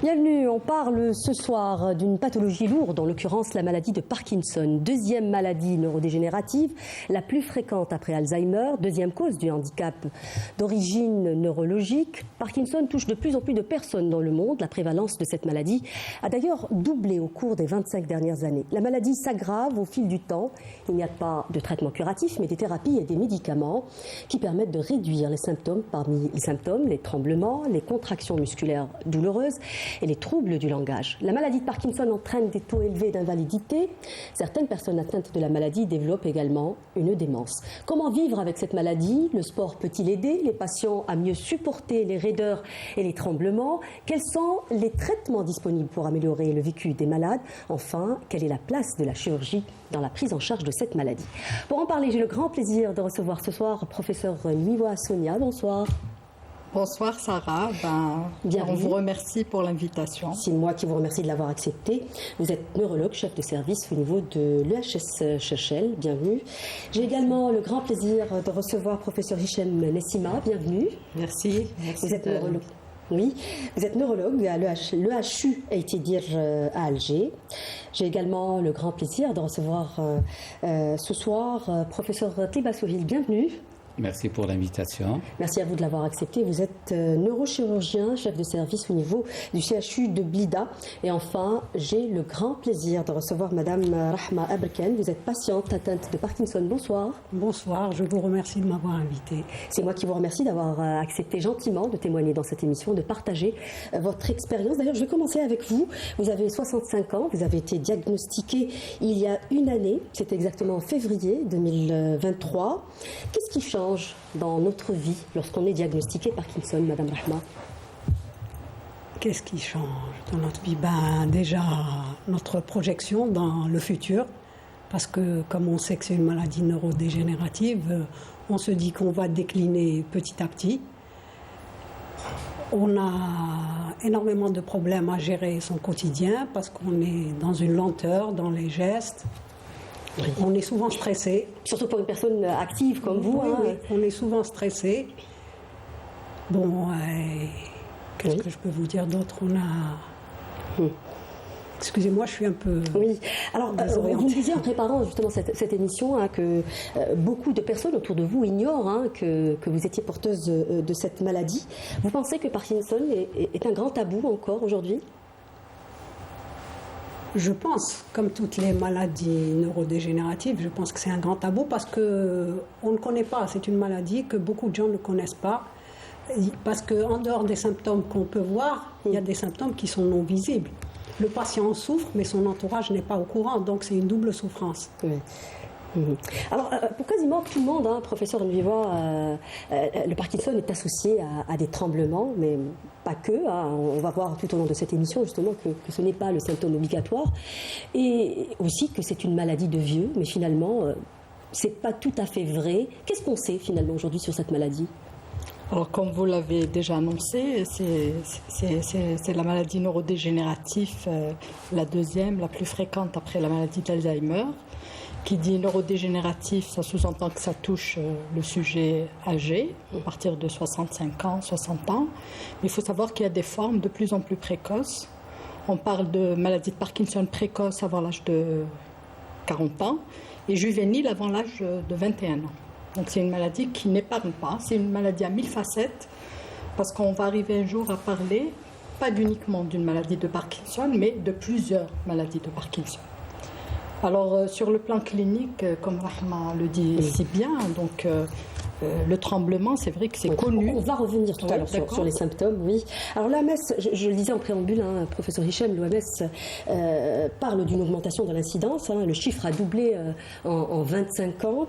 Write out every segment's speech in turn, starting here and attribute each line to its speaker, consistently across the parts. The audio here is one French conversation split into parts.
Speaker 1: Bienvenue, on parle ce soir d'une pathologie lourde, en l'occurrence la maladie de Parkinson, deuxième maladie neurodégénérative, la plus fréquente après Alzheimer, deuxième cause du handicap d'origine neurologique. Parkinson touche de plus en plus de personnes dans le monde. La prévalence de cette maladie a d'ailleurs doublé au cours des 25 dernières années. La maladie s'aggrave au fil du temps. Il n'y a pas de traitement curatif, mais des thérapies et des médicaments qui permettent de réduire les symptômes. Parmi les symptômes, les tremblements, les contractions musculaires douloureuses et les troubles du langage. La maladie de Parkinson entraîne des taux élevés d'invalidité. Certaines personnes atteintes de la maladie développent également une démence. Comment vivre avec cette maladie? Le sport peut-il aider les patients à mieux supporter les raideurs et les tremblements? Quels sont les traitements disponibles pour améliorer le vécu des malades? Enfin, quelle est la place de la chirurgie dans la prise en charge de cette maladie? Pour en parler, j'ai le grand plaisir de recevoir ce soir professeur Miwa Sonia. Bonsoir.
Speaker 2: Bonsoir Sarah, on vous remercie pour l'invitation.
Speaker 1: C'est moi qui vous remercie de l'avoir accepté. Vous êtes neurologue, chef de service au niveau de l'EHS Chechel, bienvenue. J'ai également le grand plaisir de recevoir professeur Hichem Nessima, bienvenue.
Speaker 3: Merci.
Speaker 1: Vous êtes neurologue. Oui, vous êtes neurologue à l'EHU Eitidir à Alger. J'ai également le grand plaisir de recevoir ce soir professeur Tlibasouville, bienvenue.
Speaker 3: Merci pour l'invitation.
Speaker 1: Merci à vous de l'avoir accepté. Vous êtes neurochirurgien, chef de service au niveau du CHU de Blida. Et enfin, j'ai le grand plaisir de recevoir Madame Rahma Abrken. Vous êtes patiente atteinte de Parkinson. Bonsoir.
Speaker 4: Bonsoir, je vous remercie de m'avoir invité.
Speaker 1: C'est moi qui vous remercie d'avoir accepté gentiment de témoigner dans cette émission, de partager votre expérience. D'ailleurs, je vais commencer avec vous. Vous avez 65 ans, vous avez été diagnostiqué il y a une année, c'est exactement en février 2023. Qu'est-ce qui change dans notre vie lorsqu'on est diagnostiqué Parkinson, Madame Rahma?
Speaker 4: Qu'est-ce qui change dans notre vie? Déjà, notre projection dans le futur, parce que comme on sait que c'est une maladie neurodégénérative, on se dit qu'on va décliner petit à petit. On a énormément de problèmes à gérer son quotidien, parce qu'on est dans une lenteur dans les gestes. Oui. On est souvent stressé.
Speaker 1: Surtout pour une personne active comme vous.
Speaker 4: Oui, oui. On est souvent stressé. Bon, qu'est-ce que je peux vous dire d'autre? On a... Excusez-moi, je suis un peu...
Speaker 1: Oui, alors vous me disiez en préparant justement cette émission que beaucoup de personnes autour de vous ignorent que vous étiez porteuse de cette maladie. Vous pensez que Parkinson est un grand tabou encore aujourd'hui?
Speaker 4: Je pense, comme toutes les maladies neurodégénératives, je pense que c'est un grand tabou parce qu'on ne connaît pas. C'est une maladie que beaucoup de gens ne connaissent pas. Parce qu'en dehors des symptômes qu'on peut voir, il y a des symptômes qui sont non visibles. Le patient souffre, mais son entourage n'est pas au courant. Donc c'est une double souffrance.
Speaker 1: Oui. Alors, pour quasiment tout le monde, professeur Nviva, le Parkinson est associé à des tremblements, mais pas que. On va voir tout au long de cette émission, justement, que ce n'est pas le symptôme obligatoire. Et aussi que c'est une maladie de vieux, mais finalement, c'est pas tout à fait vrai. Qu'est-ce qu'on sait, finalement, aujourd'hui sur cette maladie?
Speaker 2: Alors, comme vous l'avez déjà annoncé, c'est la maladie neurodégénérative, la deuxième, la plus fréquente après la maladie d'Alzheimer. Qui dit neurodégénératif, ça sous-entend que ça touche le sujet âgé, à partir de 65 ans, 60 ans. Mais il faut savoir qu'il y a des formes de plus en plus précoces. On parle de maladie de Parkinson précoce avant l'âge de 40 ans et juvénile avant l'âge de 21 ans. Donc c'est une maladie qui n'épargne pas, c'est une maladie à 1000 facettes, parce qu'on va arriver un jour à parler, pas uniquement d'une maladie de Parkinson, mais de plusieurs maladies de Parkinson. Alors, sur le plan clinique, comme Rahma le dit si bien, donc le tremblement, c'est vrai que c'est connu.
Speaker 1: On va revenir tout à l'heure sur les symptômes, oui. Alors l'OMS, je le disais en préambule, professeur Hichem, l'OMS parle d'une augmentation de l'incidence. Le chiffre a doublé en 25 ans.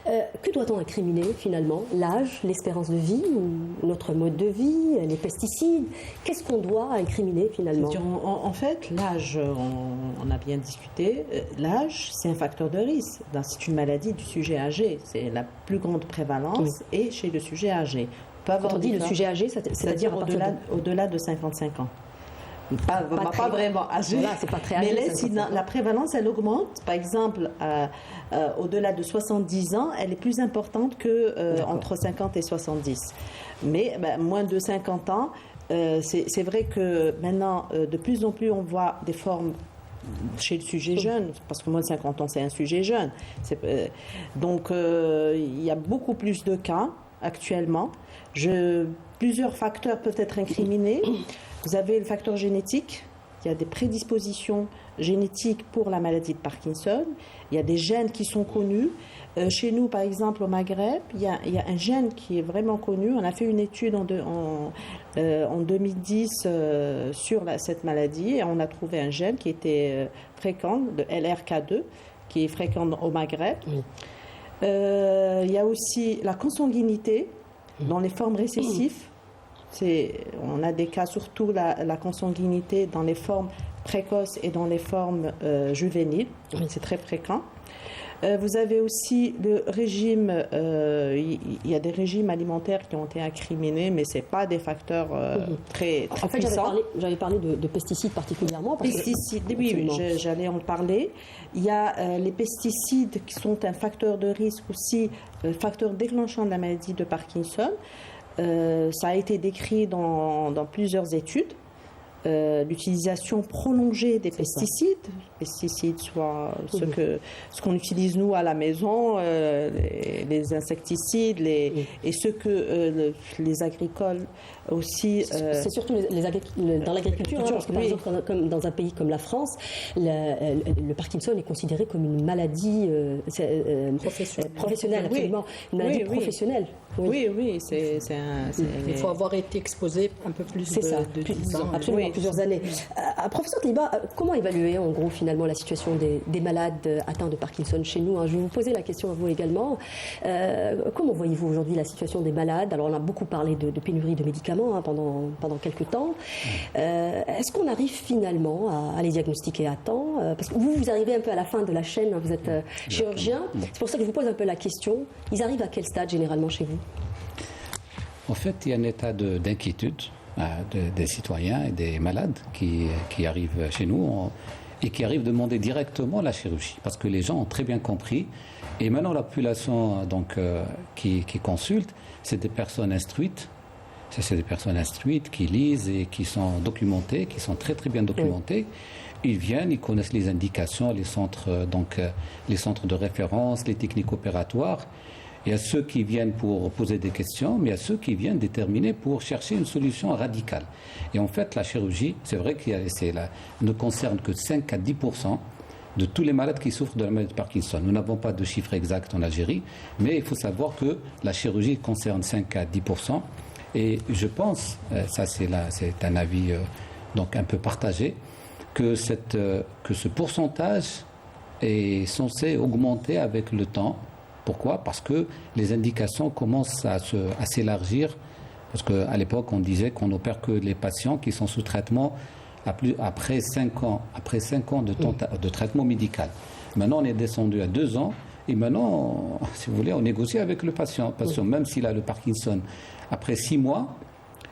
Speaker 1: Que doit-on incriminer finalement? L'âge, l'espérance de vie, ou notre mode de vie, les pesticides? Qu'est-ce qu'on doit incriminer finalement?
Speaker 5: En fait, l'âge, on a bien discuté, l'âge, c'est un facteur de risque. C'est une maladie du sujet âgé. C'est la plus grande prévalence et chez le sujet âgé.
Speaker 1: Quand on dit le sujet âgé, c'est-à-dire
Speaker 5: au-delà de 55 ans. Pas vraiment âgé,
Speaker 1: voilà, c'est pas très âgé,
Speaker 5: mais la prévalence, elle augmente. Par exemple, au-delà de 70 ans, elle est plus importante qu'entre 50 et 70. Mais moins de 50 ans, c'est vrai que maintenant, de plus en plus, on voit des formes chez le sujet jeune, parce que moins de 50 ans, c'est un sujet jeune. Donc, il y a beaucoup plus de cas actuellement. Plusieurs facteurs peuvent être incriminés. Vous avez le facteur génétique. Il y a des prédispositions génétiques pour la maladie de Parkinson. Il y a des gènes qui sont connus. Chez nous, par exemple, au Maghreb, il y a un gène qui est vraiment connu. On a fait une étude en 2010 sur cette maladie et on a trouvé un gène qui était fréquent, de LRK2, qui est fréquent au Maghreb. Oui. Il y a aussi la consanguinité dans les formes récessives. On a des cas, surtout la consanguinité dans les formes précoces et dans les formes juvéniles. C'est très fréquent. Vous avez aussi le régime, il y a des régimes alimentaires qui ont été incriminés, mais ce n'est pas des facteurs très
Speaker 1: en fait,
Speaker 5: puissants.
Speaker 1: J'avais parlé de pesticides particulièrement.
Speaker 5: Pesticides, oui, j'allais en parler. Il y a les pesticides qui sont un facteur de risque aussi, facteur déclenchant de la maladie de Parkinson. Ça a été décrit dans plusieurs études. L'utilisation prolongée des pesticides, soit ce qu'on utilise nous à la maison, les insecticides, et ce que les agricoles aussi.
Speaker 1: C'est surtout dans l'agriculture, parce que par exemple, comme dans un pays comme la France, le Parkinson est considéré comme une maladie professionnelle, absolument, une maladie professionnelle.
Speaker 5: Oui,
Speaker 2: il faut avoir été exposé un peu plus de 10 ans.
Speaker 1: Absolument. Plusieurs années. Professeur Taliba, comment évaluer en gros finalement la situation des malades atteints de Parkinson chez nous, hein? Je vais vous poser la question à vous également. Comment voyez-vous aujourd'hui la situation des malades? Alors on a beaucoup parlé de pénurie de médicaments pendant quelques temps. Est-ce qu'on arrive finalement à les diagnostiquer à temps? Parce que vous arrivez un peu à la fin de la chaîne, hein, vous êtes chirurgien. C'est pour ça que je vous pose un peu la question. Ils arrivent à quel stade généralement chez vous?
Speaker 3: En fait, il y a un état d'inquiétude des citoyens et des malades qui arrivent chez nous et qui arrivent demander directement la chirurgie, parce que les gens ont très bien compris. Et maintenant, la population qui consulte, c'est des personnes instruites. C'est des personnes instruites qui lisent et qui sont documentées, qui sont très très bien documentées. Ils viennent, ils connaissent les indications, les centres de référence, les techniques opératoires. Il y a ceux qui viennent pour poser des questions, mais il y a ceux qui viennent déterminer pour chercher une solution radicale. Et en fait, la chirurgie, c'est vrai qu'elle ne concerne que 5 à 10% de tous les malades qui souffrent de la maladie de Parkinson. Nous n'avons pas de chiffre exact en Algérie, mais il faut savoir que la chirurgie concerne 5 à 10%. Et je pense, ça c'est un avis donc un peu partagé, que ce pourcentage est censé augmenter avec le temps. Pourquoi? Parce que les indications commencent à s'élargir. Parce qu'à l'époque, on disait qu'on n'opère que les patients qui sont sous traitement après 5 ans de traitement médical. Maintenant, on est descendu à 2 ans. Et maintenant, si vous voulez, on négocie avec le patient. Parce que même s'il a le Parkinson, après 6 mois,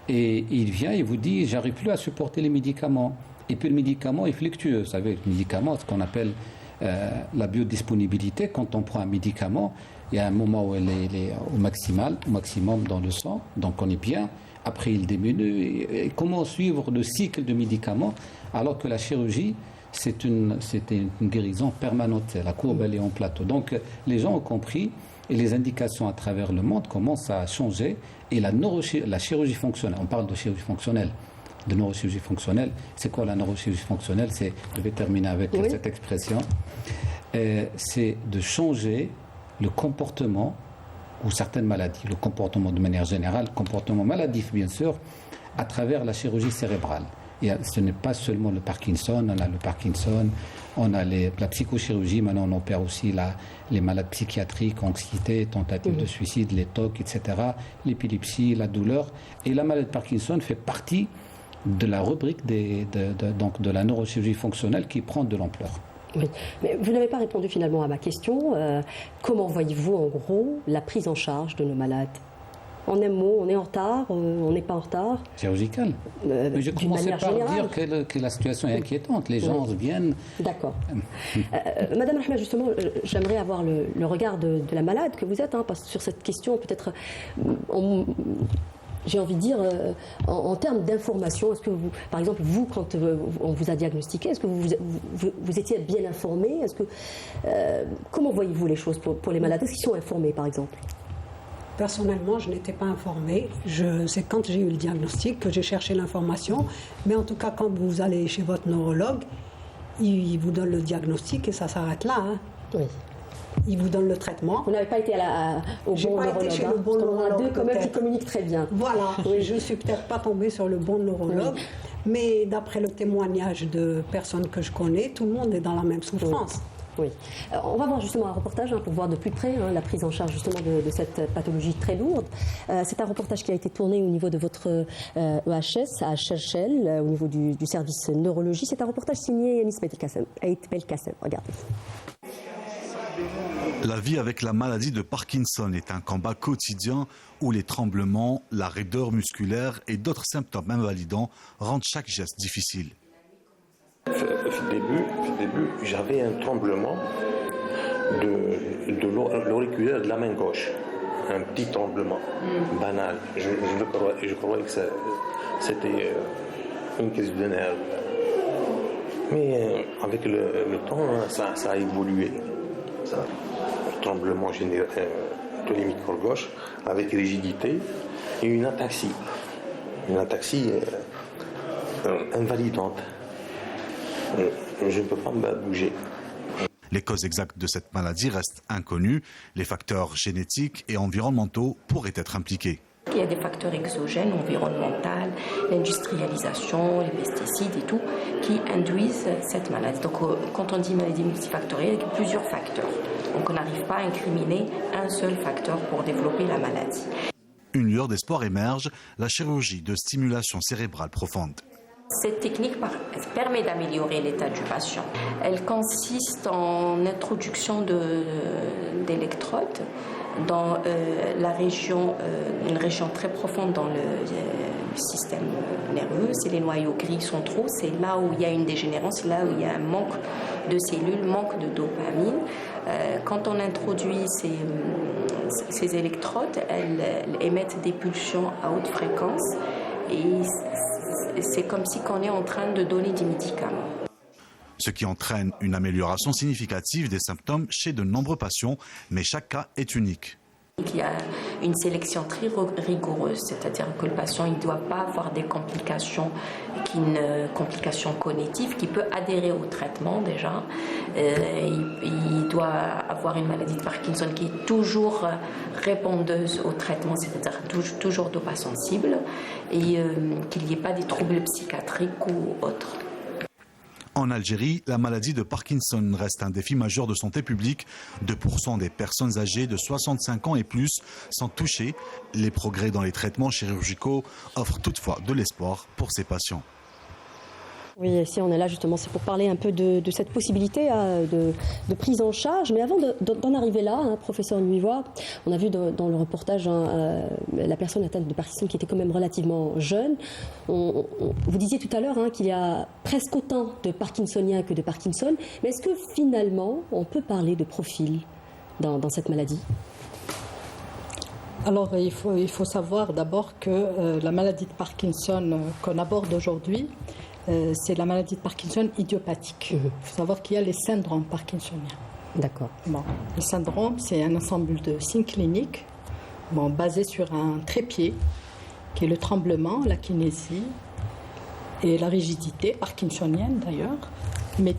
Speaker 3: et il vient et vous dit, j'arrive plus à supporter les médicaments. Et puis le médicament est fluctueux. Vous savez, le médicament, ce qu'on appelle la biodisponibilité. Quand on prend un médicament, il y a un moment où elle est au maximum dans le sang, donc on est bien. Après, il diminue. Et comment suivre le cycle de médicaments alors que la chirurgie, c'était une guérison permanente. La courbe, elle est en plateau. Donc, les gens ont compris et les indications à travers le monde commencent à changer. Et la chirurgie fonctionnelle, on parle de chirurgie fonctionnelle, de neurochirurgie fonctionnelle. C'est quoi la neurochirurgie fonctionnelle? Je vais terminer avec cette expression. C'est de changer le comportement ou certaines maladies, le comportement de manière générale, le comportement maladif bien sûr, à travers la chirurgie cérébrale. Et ce n'est pas seulement le Parkinson, on a le Parkinson, on a la psychochirurgie, maintenant on opère aussi les malades psychiatriques, anxiété, tentative de suicide, les TOC, etc., l'épilepsie, la douleur. Et la maladie de Parkinson fait partie de la rubrique donc de la neurochirurgie fonctionnelle qui prend de l'ampleur.
Speaker 1: Oui, mais vous n'avez pas répondu finalement à ma question. Comment voyez-vous en gros la prise en charge de nos malades? En un mot, on est en retard, on n'est pas en retard?
Speaker 3: Chirurgical. Mais je commençais par dire que la situation est inquiétante. Les gens viennent...
Speaker 1: D'accord. Madame Ahmed, justement, j'aimerais avoir le regard de la malade que vous êtes, parce que sur cette question, peut-être... j'ai envie de dire, en termes d'information, est-ce que vous, par exemple, vous, quand on vous a diagnostiqué, est-ce que vous étiez bien informé? Comment voyez-vous les choses pour les malades? Est-ce qu'ils sont informés, par exemple?
Speaker 4: Personnellement, je n'étais pas informée. C'est quand j'ai eu le diagnostic que j'ai cherché l'information. Mais en tout cas, quand vous allez chez votre neurologue, il vous donne le diagnostic et ça s'arrête là. Hein.
Speaker 1: Oui.
Speaker 4: Il vous donne le traitement.
Speaker 1: Vous n'avez pas été au bon neurologue.
Speaker 4: Été chez le bon neurologue.
Speaker 1: On a deux quand même qui communiquent très bien.
Speaker 4: Voilà. Oui. Je ne suis peut-être pas tombée sur le bon neurologue. Oui. Mais d'après le témoignage de personnes que je connais, tout le monde est dans la même souffrance.
Speaker 1: Oui. Oui. On va voir justement un reportage pour voir de plus près la prise en charge justement de cette pathologie très lourde. C'est un reportage qui a été tourné au niveau de votre EHS à Cherchel, au niveau du service neurologie. C'est un reportage signé Anis Belkacem. Regardez.
Speaker 6: La vie avec la maladie de Parkinson est un combat quotidien où les tremblements, la raideur musculaire et d'autres symptômes invalidants rendent chaque geste difficile.
Speaker 7: Au début, j'avais un tremblement de l'auriculaire de la main gauche. Un petit tremblement banal. Je croyais que c'était une crise de nerfs. Mais avec le temps, ça a évolué. Le tremblement de l'hémicorps gauche avec rigidité et une ataxie. Une ataxie invalidante. Je ne peux pas me bouger.
Speaker 6: Les causes exactes de cette maladie restent inconnues. Les facteurs génétiques et environnementaux pourraient être impliqués.
Speaker 8: Il y a des facteurs exogènes, environnementaux, l'industrialisation, les pesticides et tout, qui induisent cette maladie. Donc quand on dit maladie multifactorielle, il y a plusieurs facteurs. Donc on n'arrive pas à incriminer un seul facteur pour développer la maladie.
Speaker 6: Une lueur d'espoir émerge, la chirurgie de stimulation cérébrale profonde.
Speaker 8: Cette technique permet d'améliorer l'état du patient. Elle consiste en introduction d'électrodes dans une région très profonde dans le système nerveux. C'est les noyaux gris centraux, c'est là où il y a une dégénérescence, c'est là où il y a un manque de cellules, manque de dopamine. Quand on introduit ces électrodes, elles émettent des pulsions à haute fréquence et c'est comme si on est en train de donner des médicaments.
Speaker 6: Ce qui entraîne une amélioration significative des symptômes chez de nombreux patients, mais chaque cas est unique.
Speaker 8: Il y a une sélection très rigoureuse, c'est-à-dire que le patient ne doit pas avoir des complications cognitives, qui peut adhérer au traitement déjà. Il doit avoir une maladie de Parkinson qui est toujours répondeuse au traitement, c'est-à-dire toujours dopasensible, et qu'il n'y ait pas des troubles psychiatriques ou autres.
Speaker 6: En Algérie, la maladie de Parkinson reste un défi majeur de santé publique. 2% des personnes âgées de 65 ans et plus sont touchées. Les progrès dans les traitements chirurgicaux offrent toutefois de l'espoir pour ces patients.
Speaker 1: Oui, ici on est là justement, c'est pour parler un peu de cette possibilité de prise en charge. Mais avant d'en arriver là, professeur Nuivois, on a vu dans le reportage la personne atteinte de Parkinson qui était quand même relativement jeune. Vous disiez tout à l'heure qu'il y a presque autant de Parkinsoniens que de Parkinson. Mais est-ce que finalement on peut parler de profil dans cette maladie ?
Speaker 2: Alors il faut savoir d'abord que la maladie de Parkinson qu'on aborde aujourd'hui, c'est la maladie de Parkinson idiopathique. Il faut savoir qu'il y a les syndromes parkinsoniens.
Speaker 1: D'accord.
Speaker 2: Bon, les syndromes, c'est un ensemble de signes cliniques basés sur un trépied, qui est le tremblement, la kinésie et la rigidité, parkinsonienne d'ailleurs. Mais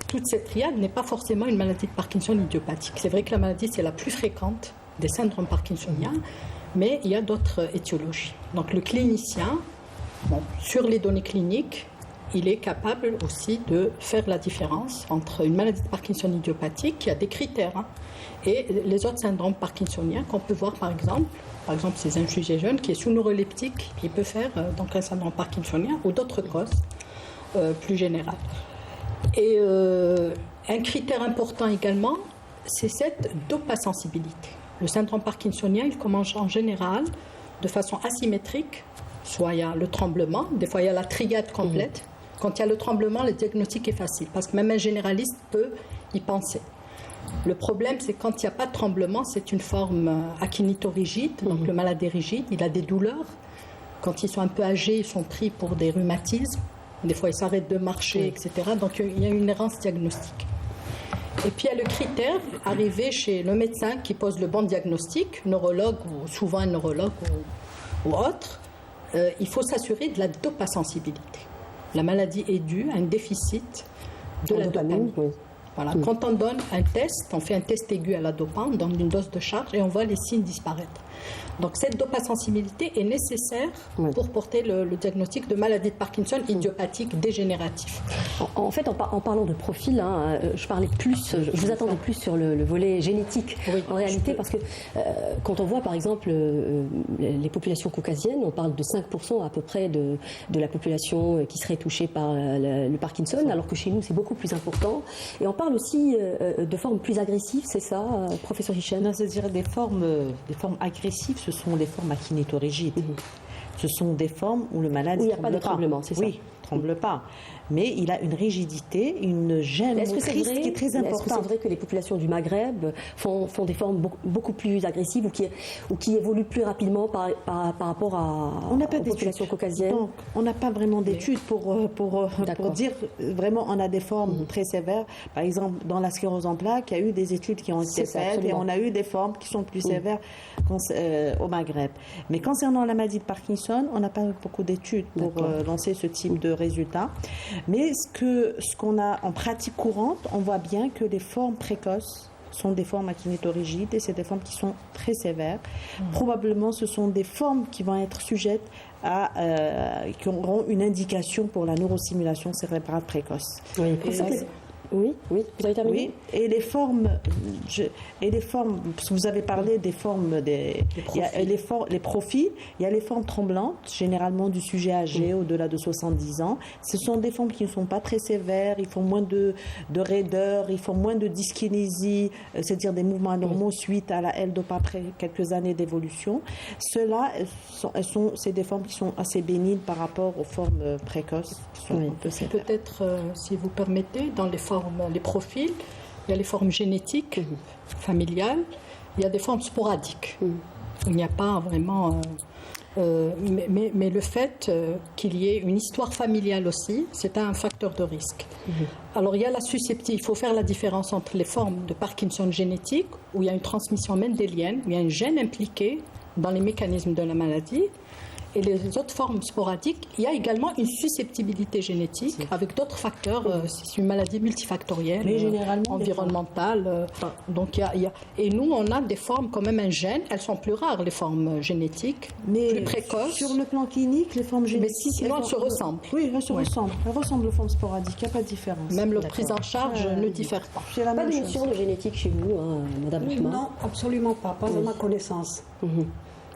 Speaker 2: toute cette triade n'est pas forcément une maladie de Parkinson idiopathique. C'est vrai que la maladie, c'est la plus fréquente des syndromes parkinsoniens, mais il y a d'autres étiologies. Donc le clinicien, sur les données cliniques, il est capable aussi de faire la différence entre une maladie de Parkinson idiopathique, qui a des critères, et les autres syndromes parkinsoniens qu'on peut voir par exemple c'est un sujet jeune qui est sous neuroleptique, qui peut faire donc un syndrome parkinsonien ou d'autres causes plus générales. Et un critère important également, c'est cette dopasensibilité. Le syndrome parkinsonien, il commence en général de façon asymétrique, soit il y a le tremblement, des fois il y a la triade complète. Quand il y a le tremblement, le diagnostic est facile, parce que même un généraliste peut y penser. Le problème, c'est quand il n'y a pas de tremblement, c'est une forme akinito-rigide, donc le malade est rigide, il a des douleurs, quand ils sont un peu âgés, ils sont pris pour des rhumatismes. Des fois, ils s'arrêtent de marcher, etc. Donc, il y a une errance diagnostique. Et puis, il y a le critère, arrivé chez le médecin qui pose le bon diagnostic, neurologue ou souvent un neurologue ou autre, il faut s'assurer de la dopasensibilité. La maladie est due à un déficit de la dopamine.
Speaker 1: Oui.
Speaker 2: Voilà. Quand on donne un test, on fait un test aigu à la dopamine, on donne une dose de charge et on voit les signes disparaître. Donc cette dopasensibilité est nécessaire pour porter le diagnostic de maladie de Parkinson idiopathique dégénératif.
Speaker 1: En fait, en parlant de profil, je vous attendais plus sur le volet génétique en réalité, parce que quand on voit par exemple les populations caucasiennes, on parle de 5% à peu près de la population qui serait touchée par le Parkinson, alors que chez nous c'est beaucoup plus important. Et on parle aussi de formes plus agressives, c'est ça, professeur Hichem?
Speaker 5: C'est-à-dire des formes agressives, ce sont les formes akinétorigides. Ce sont des formes où le malade
Speaker 1: il n'y a pas de tremblement, c'est ça?
Speaker 5: Oui, tremble pas. Mais il a une rigidité, une gêne motrice qui est très importante.
Speaker 1: Est-ce que c'est vrai que les populations du Maghreb font des formes beaucoup plus agressives ou qui évoluent plus rapidement par rapport aux populations caucasiennes?
Speaker 5: Donc, on n'a pas vraiment d'études pour dire vraiment on a des formes très sévères. Par exemple, dans la sclérose en plaques, il y a eu des études qui ont été faites et on a eu des formes qui sont plus sévères au Maghreb. Mais concernant la maladie de Parkinson, on n'a pas beaucoup d'études pour lancer ce type de résultats. Mais ce qu'on a en pratique courante, on voit bien que les formes précoces sont des formes akinétorigides et c'est des formes qui sont très sévères. Probablement, ce sont des formes qui vont être sujettes qui auront une indication pour la neurostimulation cérébrale précoce.
Speaker 1: Oui, vous avez terminé?
Speaker 5: Oui, et les formes, vous avez parlé des formes, il y a les profils, il y a les formes tremblantes, généralement du sujet âgé au-delà de 70 ans. Ce sont des formes qui ne sont pas très sévères, ils font moins de raideur, ils font moins de dyskinésie, c'est-à-dire des mouvements anormaux suite à la L-dopa après quelques années d'évolution. Ceux-là, c'est des formes qui sont assez bénignes par rapport aux formes précoces. Qui sont un peu sévères.
Speaker 2: Peut-être, si vous permettez, dans les profils, il y a les formes génétiques, familiales, il y a des formes sporadiques. Il n'y a pas vraiment... mais le fait qu'il y ait une histoire familiale aussi, c'est un facteur de risque. Alors il y a il faut faire la différence entre les formes de Parkinson génétique, où il y a une transmission mendélienne, où il y a un gène impliqué dans les mécanismes de la maladie, et les autres formes sporadiques, il y a également une susceptibilité génétique avec d'autres facteurs. C'est une maladie multifactorielle, environnementale. Donc et nous, on a des formes quand même un gène. Elles sont plus rares, les formes génétiques, plus précoces.
Speaker 5: Sur le plan clinique, les formes génétiques...
Speaker 2: Mais sinon, elles se ressemblent.
Speaker 5: Oui, elles se ressemblent. Elles ressemblent aux formes sporadiques. Il n'y a pas de différence.
Speaker 2: Même la prise en charge ne diffère pas.
Speaker 1: Pas de notion de génétique chez vous, Madame Rahma?
Speaker 4: Non, absolument pas. Pas à ma connaissance.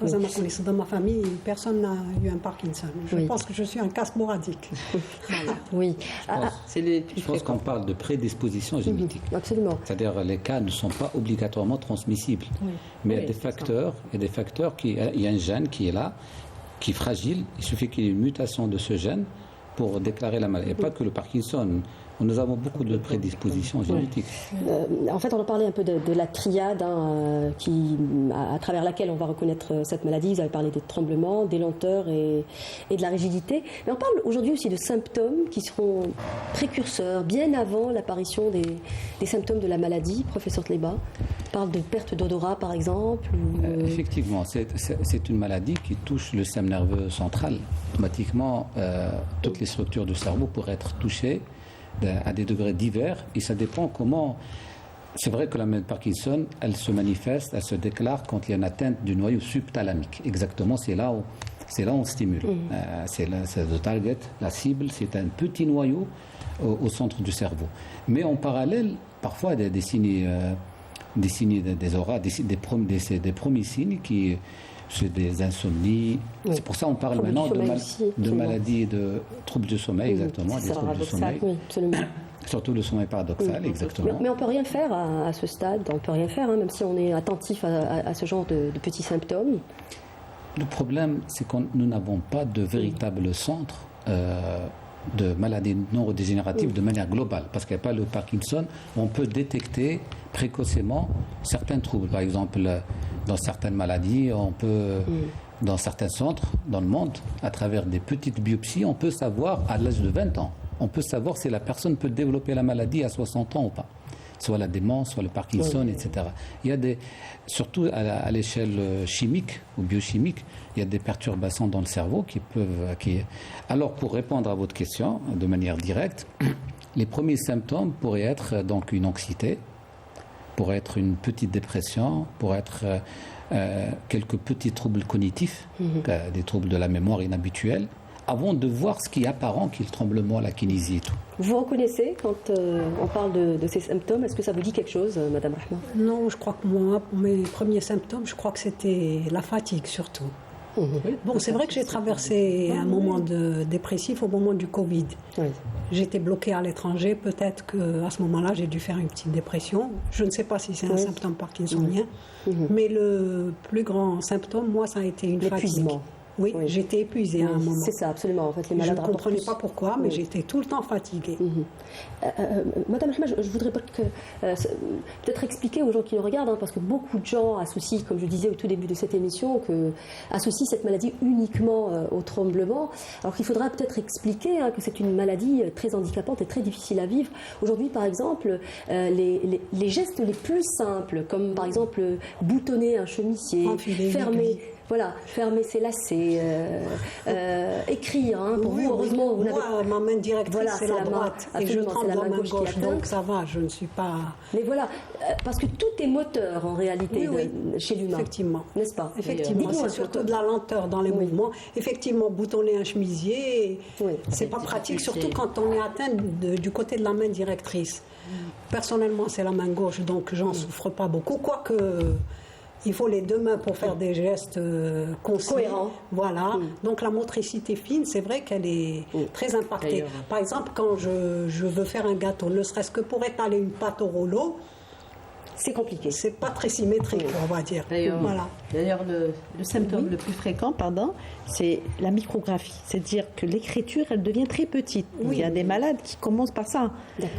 Speaker 4: Dans ma famille, personne n'a eu un Parkinson. Je pense que je suis un cas sporadique.
Speaker 1: Oui.
Speaker 3: Je pense qu'on parle de prédisposition génétique.
Speaker 1: Absolument.
Speaker 3: C'est-à-dire les cas ne sont pas obligatoirement transmissibles. Mais il y a des facteurs, il y a un gène qui est là, qui est fragile. Il suffit qu'il y ait une mutation de ce gène pour déclarer la maladie. Et pas que le Parkinson. Nous avons beaucoup de prédispositions génétiques.
Speaker 1: En fait, on a parlé un peu de la triade à travers laquelle on va reconnaître cette maladie. Vous avez parlé des tremblements, des lenteurs et de la rigidité. Mais on parle aujourd'hui aussi de symptômes qui seront précurseurs, bien avant l'apparition des symptômes de la maladie. Professeur Tleba, on parle de perte d'odorat, par exemple.
Speaker 3: Effectivement, c'est une maladie qui touche le système nerveux central. Automatiquement, toutes les structures du cerveau pourraient être touchées à des degrés divers, et ça dépend comment. C'est vrai que la maladie de Parkinson, elle se manifeste, elle se déclare quand il y a une atteinte du noyau subthalamique. Exactement, c'est là où on stimule. C'est le target, la cible, c'est un petit noyau au centre du cerveau. Mais en parallèle, parfois des signes, des auras, des premiers signes qui... C'est des insomnies. C'est pour ça qu'on parle maintenant de maladies, de troubles du sommeil, exactement. Des troubles du sommeil.
Speaker 1: Oui, absolument.
Speaker 3: Surtout le sommeil paradoxal, exactement.
Speaker 1: Mais on ne peut rien faire à ce stade, on ne peut rien faire, même si on est attentif à ce genre de petits symptômes.
Speaker 3: Le problème, c'est que nous n'avons pas de véritable centre de maladies neurodégénératives de manière globale, parce qu'il n'y a pas le Parkinson. On peut détecter précocement certains troubles. Par exemple, dans certaines maladies, on peut dans certains centres dans le monde, à travers des petites biopsies, on peut savoir, à l'âge de 20 ans, on peut savoir si la personne peut développer la maladie à 60 ans ou pas. Soit la démence, soit le Parkinson, etc. Il y a surtout à l'échelle chimique ou biochimique, il y a des perturbations dans le cerveau qui peuvent... Alors, pour répondre à votre question de manière directe, les premiers symptômes pourraient être donc une anxiété, pourraient être une petite dépression, pourraient être quelques petits troubles cognitifs, des troubles de la mémoire inhabituels, avant de voir ce qui est apparent, qui est le tremblement, la kinésie et tout.
Speaker 1: Vous reconnaissez quand on parle de ces symptômes? Est-ce que ça vous dit quelque chose, Madame Rahma?
Speaker 4: Non, je crois que moi, mes premiers symptômes, je crois que c'était la fatigue surtout. Bon, c'est vrai que j'ai traversé un moment dépressif au moment du Covid.
Speaker 1: Oui.
Speaker 4: J'étais bloquée à l'étranger, peut-être qu'à ce moment-là, j'ai dû faire une petite dépression. Je ne sais pas si c'est un symptôme parkinsonien, mais le plus grand symptôme, moi, ça a été une fatigue.
Speaker 1: L'épuisement.
Speaker 4: Oui, j'étais épuisée à un moment.
Speaker 1: C'est ça, absolument. En fait, les
Speaker 4: Je
Speaker 1: malades
Speaker 4: ne comprenais pas pourquoi, mais j'étais tout le temps fatiguée.
Speaker 1: Madame Rahma, je voudrais peut-être expliquer aux gens qui nous regardent, parce que beaucoup de gens associent, comme je disais au tout début de cette émission, associent cette maladie uniquement au tremblement. Alors qu'il faudra peut-être expliquer que c'est une maladie très handicapante et très difficile à vivre. Aujourd'hui, par exemple, les gestes les plus simples, comme par exemple boutonner un chemisier, fermer ses lacets, écrire. Pour vous, heureusement, vous n'avez
Speaker 4: pas. Ma main directrice, c'est la droite. Et je tremble la main gauche, donc ça va, je ne suis pas...
Speaker 1: Mais voilà, parce que tout est moteur en réalité chez l'humain.
Speaker 4: Effectivement.
Speaker 1: N'est-ce pas?
Speaker 4: Effectivement, c'est surtout de la lenteur dans les mouvements. Effectivement, boutonner un chemisier, c'est pas pratique, surtout quand on est atteint du côté de la main directrice. Personnellement, c'est la main gauche, donc j'en souffre pas beaucoup, quoique... Il faut les deux mains pour faire des gestes cohérents. Voilà. Donc la motricité fine, c'est vrai qu'elle est très impactée. Par exemple, quand je veux faire un gâteau, ne serait-ce que pour étaler une pâte au rouleau,
Speaker 1: c'est compliqué.
Speaker 4: C'est pas très symétrique, on va dire.
Speaker 5: D'ailleurs, le symptôme le plus fréquent, c'est la micrographie. C'est-à-dire que l'écriture, elle devient très petite. Il y a des malades qui commencent par ça.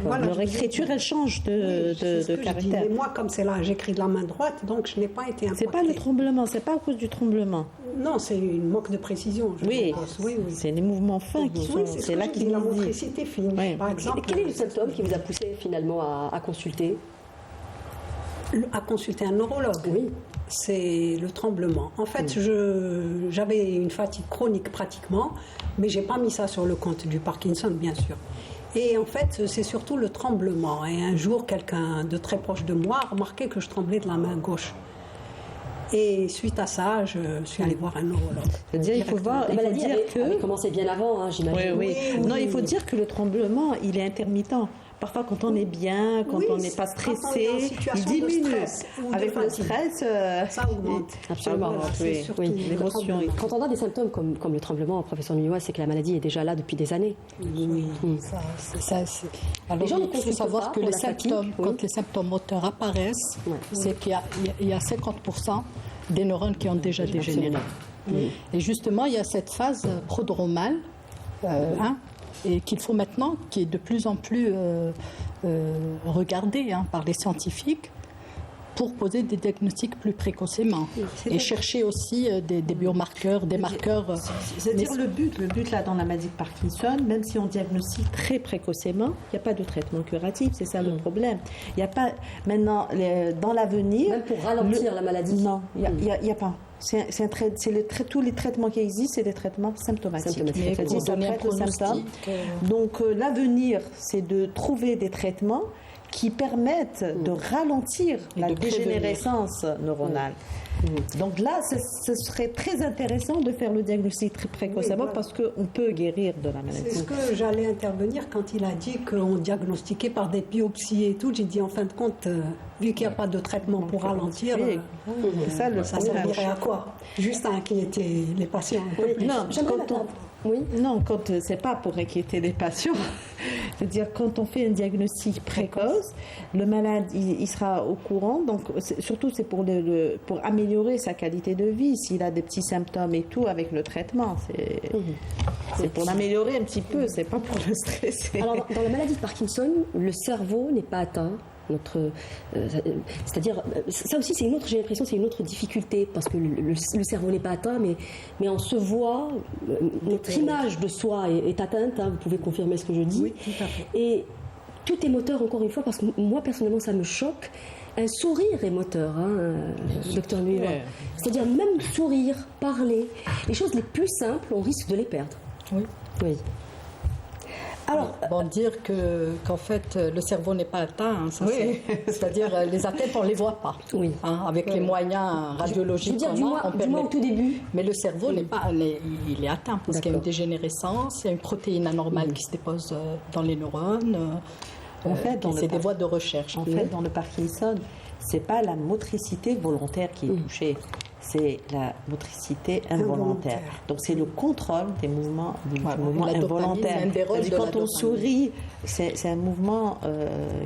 Speaker 5: Leur écriture, elle change de caractère.
Speaker 4: Mais moi, comme c'est là, j'écris de la main droite, donc je n'ai pas été impactée.
Speaker 5: C'est pas le tremblement, c'est pas à cause du tremblement.
Speaker 4: Non, c'est une manque de précision.
Speaker 5: C'est les mouvements fins qui sont.
Speaker 4: C'est là qu'il y a la motricité fine.
Speaker 1: Par exemple. Quel est le symptôme qui vous a poussé finalement à consulter?
Speaker 4: À consulter un neurologue, c'est le tremblement. En fait, j'avais une fatigue chronique pratiquement, mais j'ai pas mis ça sur le compte du Parkinson, bien sûr. Et en fait, c'est surtout le tremblement. Et un jour, quelqu'un de très proche de moi a remarqué que je tremblais de la main gauche. Et suite à ça, je suis allée voir un neurologue.
Speaker 5: C'est-à-dire, il faut dire que...
Speaker 1: avait commencé bien avant, j'imagine.
Speaker 5: Non, il faut dire que le tremblement, il est intermittent. Parfois, quand on est bien, quand on n'est pas stressé, il diminue. Avec le stress,
Speaker 4: ça augmente.
Speaker 1: Absolument.
Speaker 5: L'émotion.
Speaker 1: Quand on a des symptômes comme le tremblement, professeur Nuyoua, c'est que la maladie est déjà là depuis des années.
Speaker 2: Alors, il faut savoir que les symptômes, quand les symptômes moteurs apparaissent, c'est qu'il y a 50% des neurones qui ont déjà dégénéré. Et justement, il y a cette phase prodromale, et qu'il faut maintenant, qui est de plus en plus regardée par les scientifiques, pour poser des diagnostics plus précocement et chercher aussi des biomarqueurs, des marqueurs.
Speaker 5: C'est-à-dire le but là dans la maladie de Parkinson, même si on diagnostique très précocement, il n'y a pas de traitement curatif, c'est ça le problème. Il n'y a pas maintenant dans l'avenir.
Speaker 1: Même pour ralentir la maladie.
Speaker 5: Non, il n'y a pas. Tous les traitements qui existent, c'est des traitements symptomatiques. C'est-à-dire ça traite le symptôme. Donc l'avenir, c'est de trouver des traitements qui permettent de ralentir la dégénérescence neuronale. Donc là, ce serait très intéressant de faire le diagnostic très précocement parce qu'on peut guérir de la maladie.
Speaker 4: C'est ce que j'allais intervenir quand il a dit qu'on diagnostiquait par des biopsies et tout. J'ai dit en fin de compte, vu qu'il n'y a pas de traitement pour ralentir, ça servirait à quoi? Juste à inquiéter les patients un peu plus.
Speaker 5: Non, c'est pas pour inquiéter les patients. C'est-à-dire quand on fait un diagnostic précoce, le malade il sera au courant. Donc surtout c'est pour améliorer sa qualité de vie. S'il a des petits symptômes et tout avec le traitement, c'est pour l'améliorer un petit peu. C'est pas pour le stresser.
Speaker 1: Alors dans la maladie de Parkinson, le cerveau n'est pas atteint. C'est-à-dire, ça aussi, j'ai l'impression, c'est une autre difficulté, parce que le cerveau n'est pas atteint, mais on se voit, notre image de soi est atteinte, hein, vous pouvez confirmer ce que je dis.
Speaker 4: Oui, tout à fait.
Speaker 1: Et tout est moteur, encore une fois, parce que moi, personnellement, ça me choque. Un sourire est moteur, hein, docteur Nueva.
Speaker 5: Ouais.
Speaker 1: C'est-à-dire, même sourire, parler, les choses les plus simples, on risque de les perdre.
Speaker 2: Oui.
Speaker 1: Oui. Alors,
Speaker 2: Bon, dire qu'en fait, le cerveau n'est pas atteint, hein, ça, c'est-à-dire les atteintes, on ne les voit pas.
Speaker 1: Oui.
Speaker 2: Hein, avec les moyens
Speaker 1: je
Speaker 2: radiologiques
Speaker 1: veux dire, du
Speaker 2: qu'on a,
Speaker 1: moins
Speaker 2: on permet-
Speaker 1: au tout début.
Speaker 2: Mais le cerveau n'est pas, il est atteint parce qu'il y a une
Speaker 1: D'accord.
Speaker 2: dégénérescence, il y a une protéine anormale qui se dépose dans les neurones.
Speaker 5: En fait, dans
Speaker 2: c'est
Speaker 5: le
Speaker 2: des voies de recherche.
Speaker 5: En fait, dans le Parkinson, c'est pas la motricité volontaire qui est touchée, c'est la motricité involontaire.
Speaker 4: Involontaire.
Speaker 5: Donc c'est le contrôle des mouvements, du
Speaker 2: Voilà.
Speaker 5: mouvement
Speaker 2: La dopamine,
Speaker 5: involontaire.
Speaker 2: c'est un des rôles
Speaker 5: C'est-à-dire
Speaker 2: de
Speaker 5: quand
Speaker 2: la
Speaker 5: on
Speaker 2: dopamine.
Speaker 5: sourit, c'est un mouvement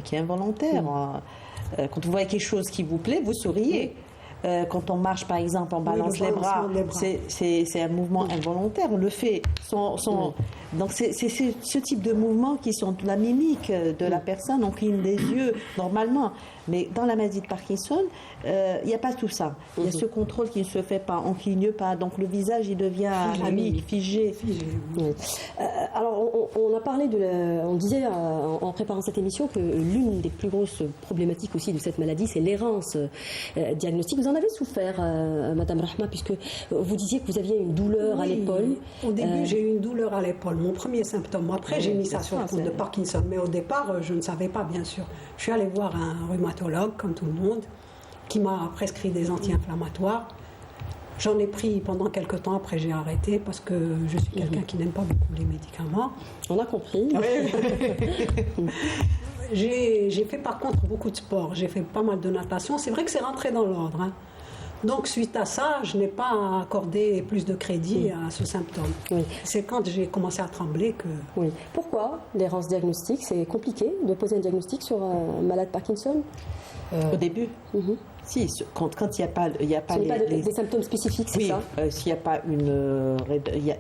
Speaker 5: qui est involontaire. Quand vous voyez quelque chose qui vous plaît, vous souriez. Quand on marche, par exemple, on balance les bras,
Speaker 4: balancement des bras.
Speaker 5: c'est un mouvement involontaire. On le fait. Donc, c'est ce type de mouvements qui sont la mimique de la personne. On cligne des yeux normalement. Mais dans la maladie de Parkinson, il n'y a pas tout ça. Il y a ce contrôle qui ne se fait pas. On ne cligne pas. Donc, le visage, il devient figé.
Speaker 1: Oui. Alors, on a parlé on disait en préparant cette émission que l'une des plus grosses problématiques aussi de cette maladie, c'est l'errance diagnostique. Vous en avez souffert, Madame Rahma, puisque vous disiez que vous aviez une douleur à
Speaker 4: Oui,
Speaker 1: l'épaule.
Speaker 4: Au début, j'ai eu une douleur à l'épaule, mon premier symptôme. Après, j'ai mis ça sur le compte de Parkinson. Mais au départ, je ne savais pas, bien sûr. Je suis allée voir un rhumatologue, comme tout le monde, qui m'a prescrit des anti-inflammatoires. J'en ai pris pendant quelques temps, après j'ai arrêté, parce que je suis quelqu'un qui n'aime pas beaucoup les médicaments.
Speaker 1: On a compris.
Speaker 4: J'ai fait par contre beaucoup de sport. J'ai fait pas mal de natation. C'est vrai que c'est rentré dans l'ordre, hein. Donc, suite à ça, je n'ai pas accordé plus de crédit à ce symptôme.
Speaker 1: Oui.
Speaker 4: C'est quand j'ai commencé à trembler que...
Speaker 1: Oui. Pourquoi l'errance diagnostique? C'est compliqué de poser un diagnostic sur un malade Parkinson?
Speaker 5: Au début, si, quand il n'y a pas,
Speaker 1: Ce n'est pas des symptômes spécifiques, c'est
Speaker 5: oui,
Speaker 1: ça?
Speaker 5: s'il n'y a pas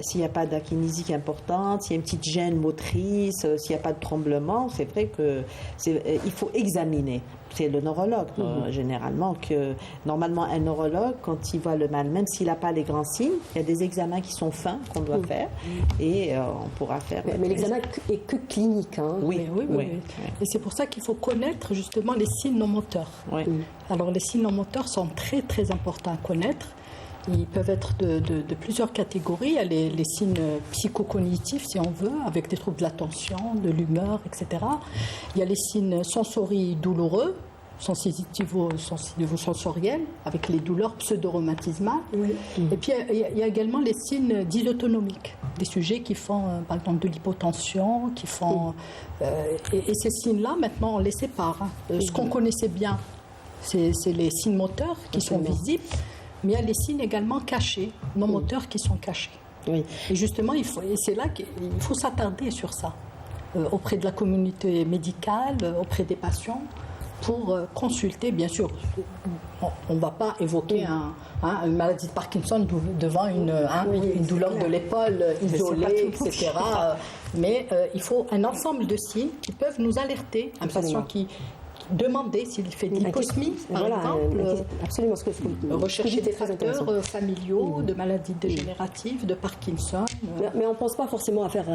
Speaker 5: s'il n'y a pas d'akinésie importante, s'il y a une petite gêne motrice, s'il n'y a pas de tremblement, c'est vrai que il faut examiner. C'est le neurologue généralement que normalement un neurologue quand il voit le mal, même s'il n'a pas les grands signes, il y a des examens qui sont fins qu'on doit faire et on pourra faire.
Speaker 1: Mais l'examen est que clinique, hein?
Speaker 5: Oui,
Speaker 2: Oui. Et c'est pour ça qu'il faut connaître justement les signes non moteurs.
Speaker 5: Oui.
Speaker 2: Alors les signes non moteurs sont très très importants à connaître. Ils peuvent être de plusieurs catégories. Il y a les signes psychocognitifs, si on veut, avec des troubles de l'attention, de l'humeur, etc. Il y a les signes sensori douloureux, sensitivo-sensoriels, avec les douleurs pseudo-rhumatismales. Et puis il y a également les signes dits autonomiques, des sujets qui font par exemple de l'hypotension, qui font... et ces signes-là, maintenant, on les sépare. Hein. Ce qu'on connaissait bien, c'est les signes moteurs qui sont visibles, mais il y a les signes également cachés, non moteurs qui sont cachés.
Speaker 1: Oui.
Speaker 2: Et justement, c'est là qu'il faut s'attarder sur ça, auprès de la communauté médicale, auprès des patients, pour consulter, bien sûr. On ne va pas évoquer une maladie de Parkinson devant une douleur de l'épaule isolée, etc. Mais il faut un ensemble de signes qui peuvent nous alerter. Un patient qui demandait s'il fait de l'hyposmie, par exemple.
Speaker 1: Absolument.
Speaker 2: Rechercher des
Speaker 1: très
Speaker 2: facteurs
Speaker 1: intéressant.
Speaker 2: familiaux, de maladies dégénératives, de Parkinson.
Speaker 1: Mais on ne pense pas forcément à faire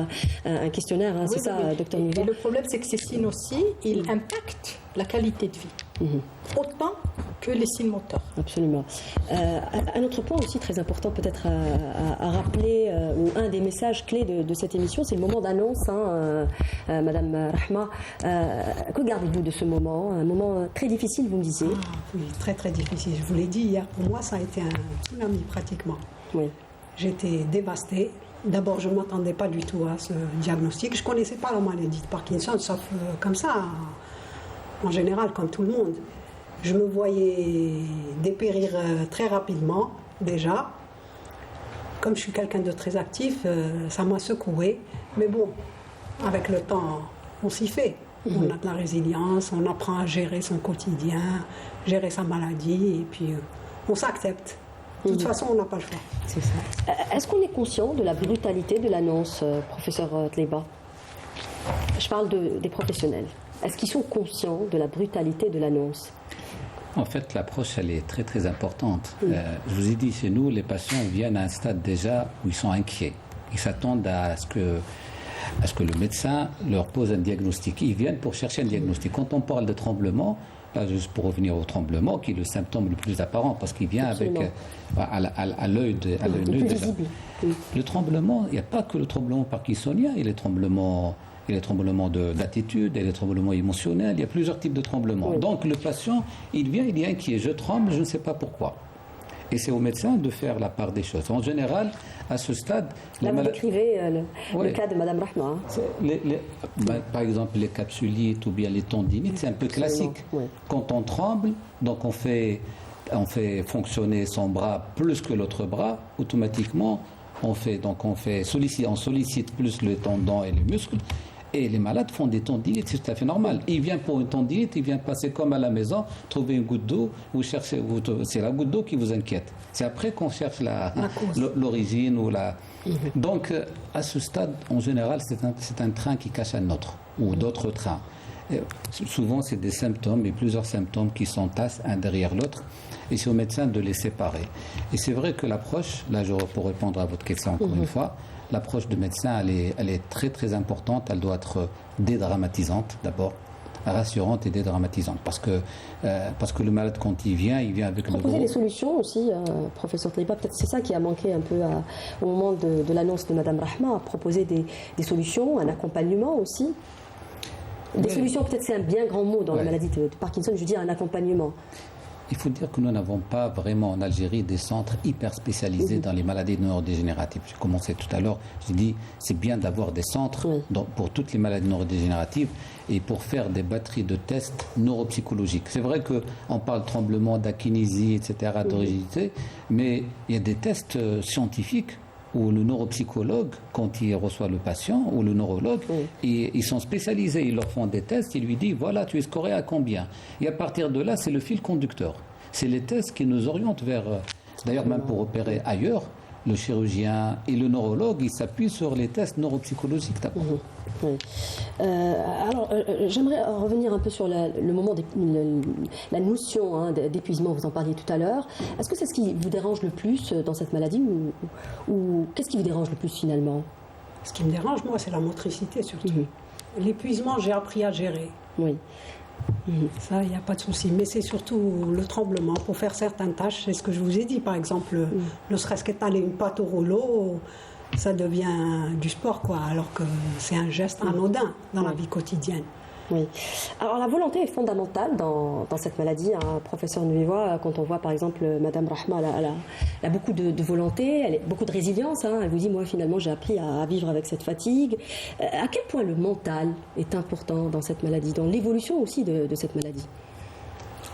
Speaker 1: un questionnaire, hein, c'est ça, docteur Nueva?
Speaker 2: Et le problème, c'est que ces signes aussi, ils impactent la qualité de vie, autant que les signes moteurs.
Speaker 1: Absolument. Un autre point aussi très important peut-être à rappeler, ou un des messages clés de cette émission, c'est le moment d'annonce, hein, Madame Rahma. Que gardez-vous de ce moment? Un moment très difficile, vous me disiez.
Speaker 4: Oui, très très difficile. Je vous l'ai dit hier, pour moi ça a été un tsunami pratiquement.
Speaker 1: Oui.
Speaker 4: J'étais dévastée. D'abord, je ne m'attendais pas du tout à ce diagnostic. Je ne connaissais pas la maladie de Parkinson, sauf comme ça, en général, comme tout le monde. Je me voyais dépérir très rapidement, déjà. Comme je suis quelqu'un de très actif, ça m'a secoué. Mais bon, avec le temps, on s'y fait. On a de la résilience, on apprend à gérer son quotidien, gérer sa maladie, et puis on s'accepte. De toute façon, on n'a pas le choix.
Speaker 1: C'est ça. Est-ce qu'on est conscient de la brutalité de l'annonce, professeur Tleiba? Je parle des professionnels. Est-ce qu'ils sont conscients de la brutalité de l'annonce?
Speaker 3: En fait, l'approche, elle est très très importante. Je vous ai dit, chez nous, les patients viennent à un stade déjà où ils sont inquiets. Ils s'attendent à ce que le médecin leur pose un diagnostic. Ils viennent pour chercher un diagnostic. Quand on parle de tremblement, là, juste pour revenir au tremblement, qui est le symptôme le plus apparent, parce qu'il vient
Speaker 1: Absolument.
Speaker 3: avec à l'œil nu déjà. Le tremblement, il n'y a pas que le tremblement parkinsonien, il y a les tremblements d'attitude, il y a les tremblements émotionnels, il y a plusieurs types de tremblements. Donc le patient, il vient, il est inquiet, je tremble, je ne sais pas pourquoi. Et c'est au médecin de faire la part des choses. En général, à ce stade...
Speaker 1: Là, vous décrivez le cas de Mme Rahma.
Speaker 3: Par exemple, les capsulites ou bien les tendinites, c'est un peu classique. Quand on tremble, donc on fait fonctionner son bras plus que l'autre bras, automatiquement, on sollicite plus le tendon et les muscles. Et les malades font des tendinites, c'est tout à fait normal. Il vient pour une tendinite, il vient passer comme à la maison, trouver une goutte d'eau, c'est la goutte d'eau qui vous inquiète. C'est après qu'on cherche l'origine ou la... Donc, à ce stade, en général, c'est un train qui cache un autre, ou d'autres trains. Et souvent, c'est des symptômes, et plusieurs symptômes qui s'entassent un derrière l'autre, et c'est au médecin de les séparer. Et c'est vrai que l'approche, là, pour répondre à votre question encore une fois, l'approche du médecin, elle est très très importante. Elle doit être dédramatisante d'abord, rassurante et dédramatisante. Parce que le malade, quand il vient avec...
Speaker 1: Proposer des solutions aussi, professeur Taiba, peut-être c'est ça qui a manqué un peu au moment de l'annonce de Mme Rahma, proposer des solutions, un accompagnement aussi. Des solutions, peut-être c'est un bien grand mot dans la maladie de Parkinson, je veux dire un accompagnement.
Speaker 3: Il faut dire que nous n'avons pas vraiment en Algérie des centres hyper spécialisés dans les maladies neurodégénératives. J'ai commencé tout à l'heure, j'ai dit c'est bien d'avoir des centres pour toutes les maladies neurodégénératives et pour faire des batteries de tests neuropsychologiques. C'est vrai qu'on parle de tremblement, d'akinésie, etc., de rigidité, mais il y a des tests scientifiques où le neuropsychologue, quand il reçoit le patient, ou le neurologue, ils sont spécialisés, ils leur font des tests, ils lui disent, voilà, tu es scoré à combien? Et à partir de là, c'est le fil conducteur. C'est les tests qui nous orientent vers... D'ailleurs, même pour opérer ailleurs, le chirurgien et le neurologue, ils s'appuient sur les tests neuropsychologiques d'abord.
Speaker 1: Alors, j'aimerais revenir un peu sur le moment, la notion d'épuisement, vous en parliez tout à l'heure. Est-ce que c'est ce qui vous dérange le plus dans cette maladie ou qu'est-ce qui vous dérange le plus finalement?
Speaker 4: Ce qui me dérange, moi, c'est la motricité surtout. L'épuisement, j'ai appris à gérer.
Speaker 1: Oui.
Speaker 4: Ça, il n'y a pas de souci. Mais c'est surtout le tremblement. Pour faire certaines tâches, c'est ce que je vous ai dit. Par exemple, ne serait-ce qu'étaler une pâte au rouleau, ça devient du sport, quoi. Alors que c'est un geste anodin dans la vie quotidienne.
Speaker 1: Oui. Alors la volonté est fondamentale dans cette maladie, professeur Nuiwa. Quand on voit par exemple Madame Rahma, elle a beaucoup de volonté, elle a beaucoup de résilience. Elle vous dit, moi finalement j'ai appris à vivre avec cette fatigue. À quel point le mental est important dans cette maladie, dans l'évolution aussi de cette maladie?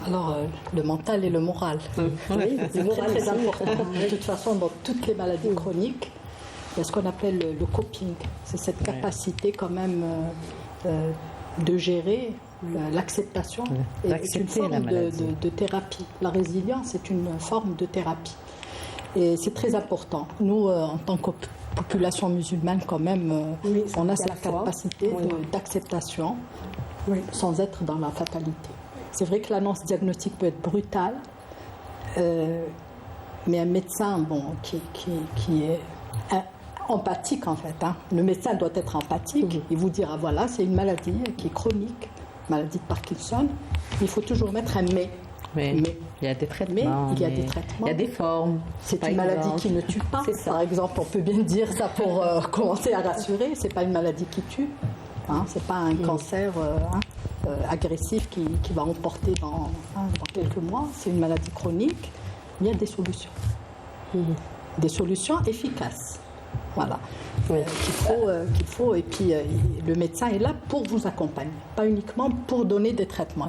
Speaker 2: Alors, le mental et le moral.
Speaker 1: Oui,
Speaker 2: c'est très important. De toute façon, dans toutes les maladies chroniques, il y a ce qu'on appelle le coping. C'est cette capacité quand même de gérer l'acceptation. C'est une forme de thérapie. La résilience est une forme de thérapie. Et c'est très important. Nous, en tant que population musulmane, quand même, on a cette capacité d'acceptation sans être dans la fatalité. C'est vrai que l'annonce diagnostique peut être brutale, mais un médecin qui est empathique en fait. Le médecin doit être empathique et vous dire voilà, c'est une maladie qui est chronique, maladie de Parkinson. Il faut toujours mettre un mais.
Speaker 9: Mais il y a des traitements.
Speaker 2: Il y a des traitements.
Speaker 9: Il y a des formes.
Speaker 2: C'est une maladie qui ne tue pas. Par exemple, on peut bien dire ça pour commencer à rassurer. C'est pas une maladie qui tue. C'est pas un cancer agressif qui va emporter dans quelques mois. C'est une maladie chronique. Il y a des solutions. Des solutions efficaces. Voilà, qu'il faut. Et puis, le médecin est là pour vous accompagner, pas uniquement pour donner des traitements.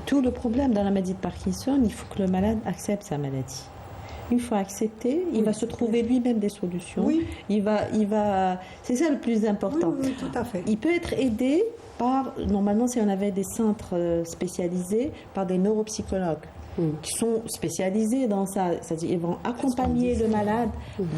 Speaker 9: Tout le problème dans la maladie de Parkinson, il faut que le malade accepte sa maladie. Une fois accepté, il va se trouver lui-même des solutions.
Speaker 4: Oui.
Speaker 9: Il va. C'est ça le plus important.
Speaker 4: Oui, tout à fait.
Speaker 9: Il peut être aidé par, normalement, si on avait des centres spécialisés, par des neuropsychologues. qui sont spécialisés dans ça. C'est-à-dire ils vont accompagner le malade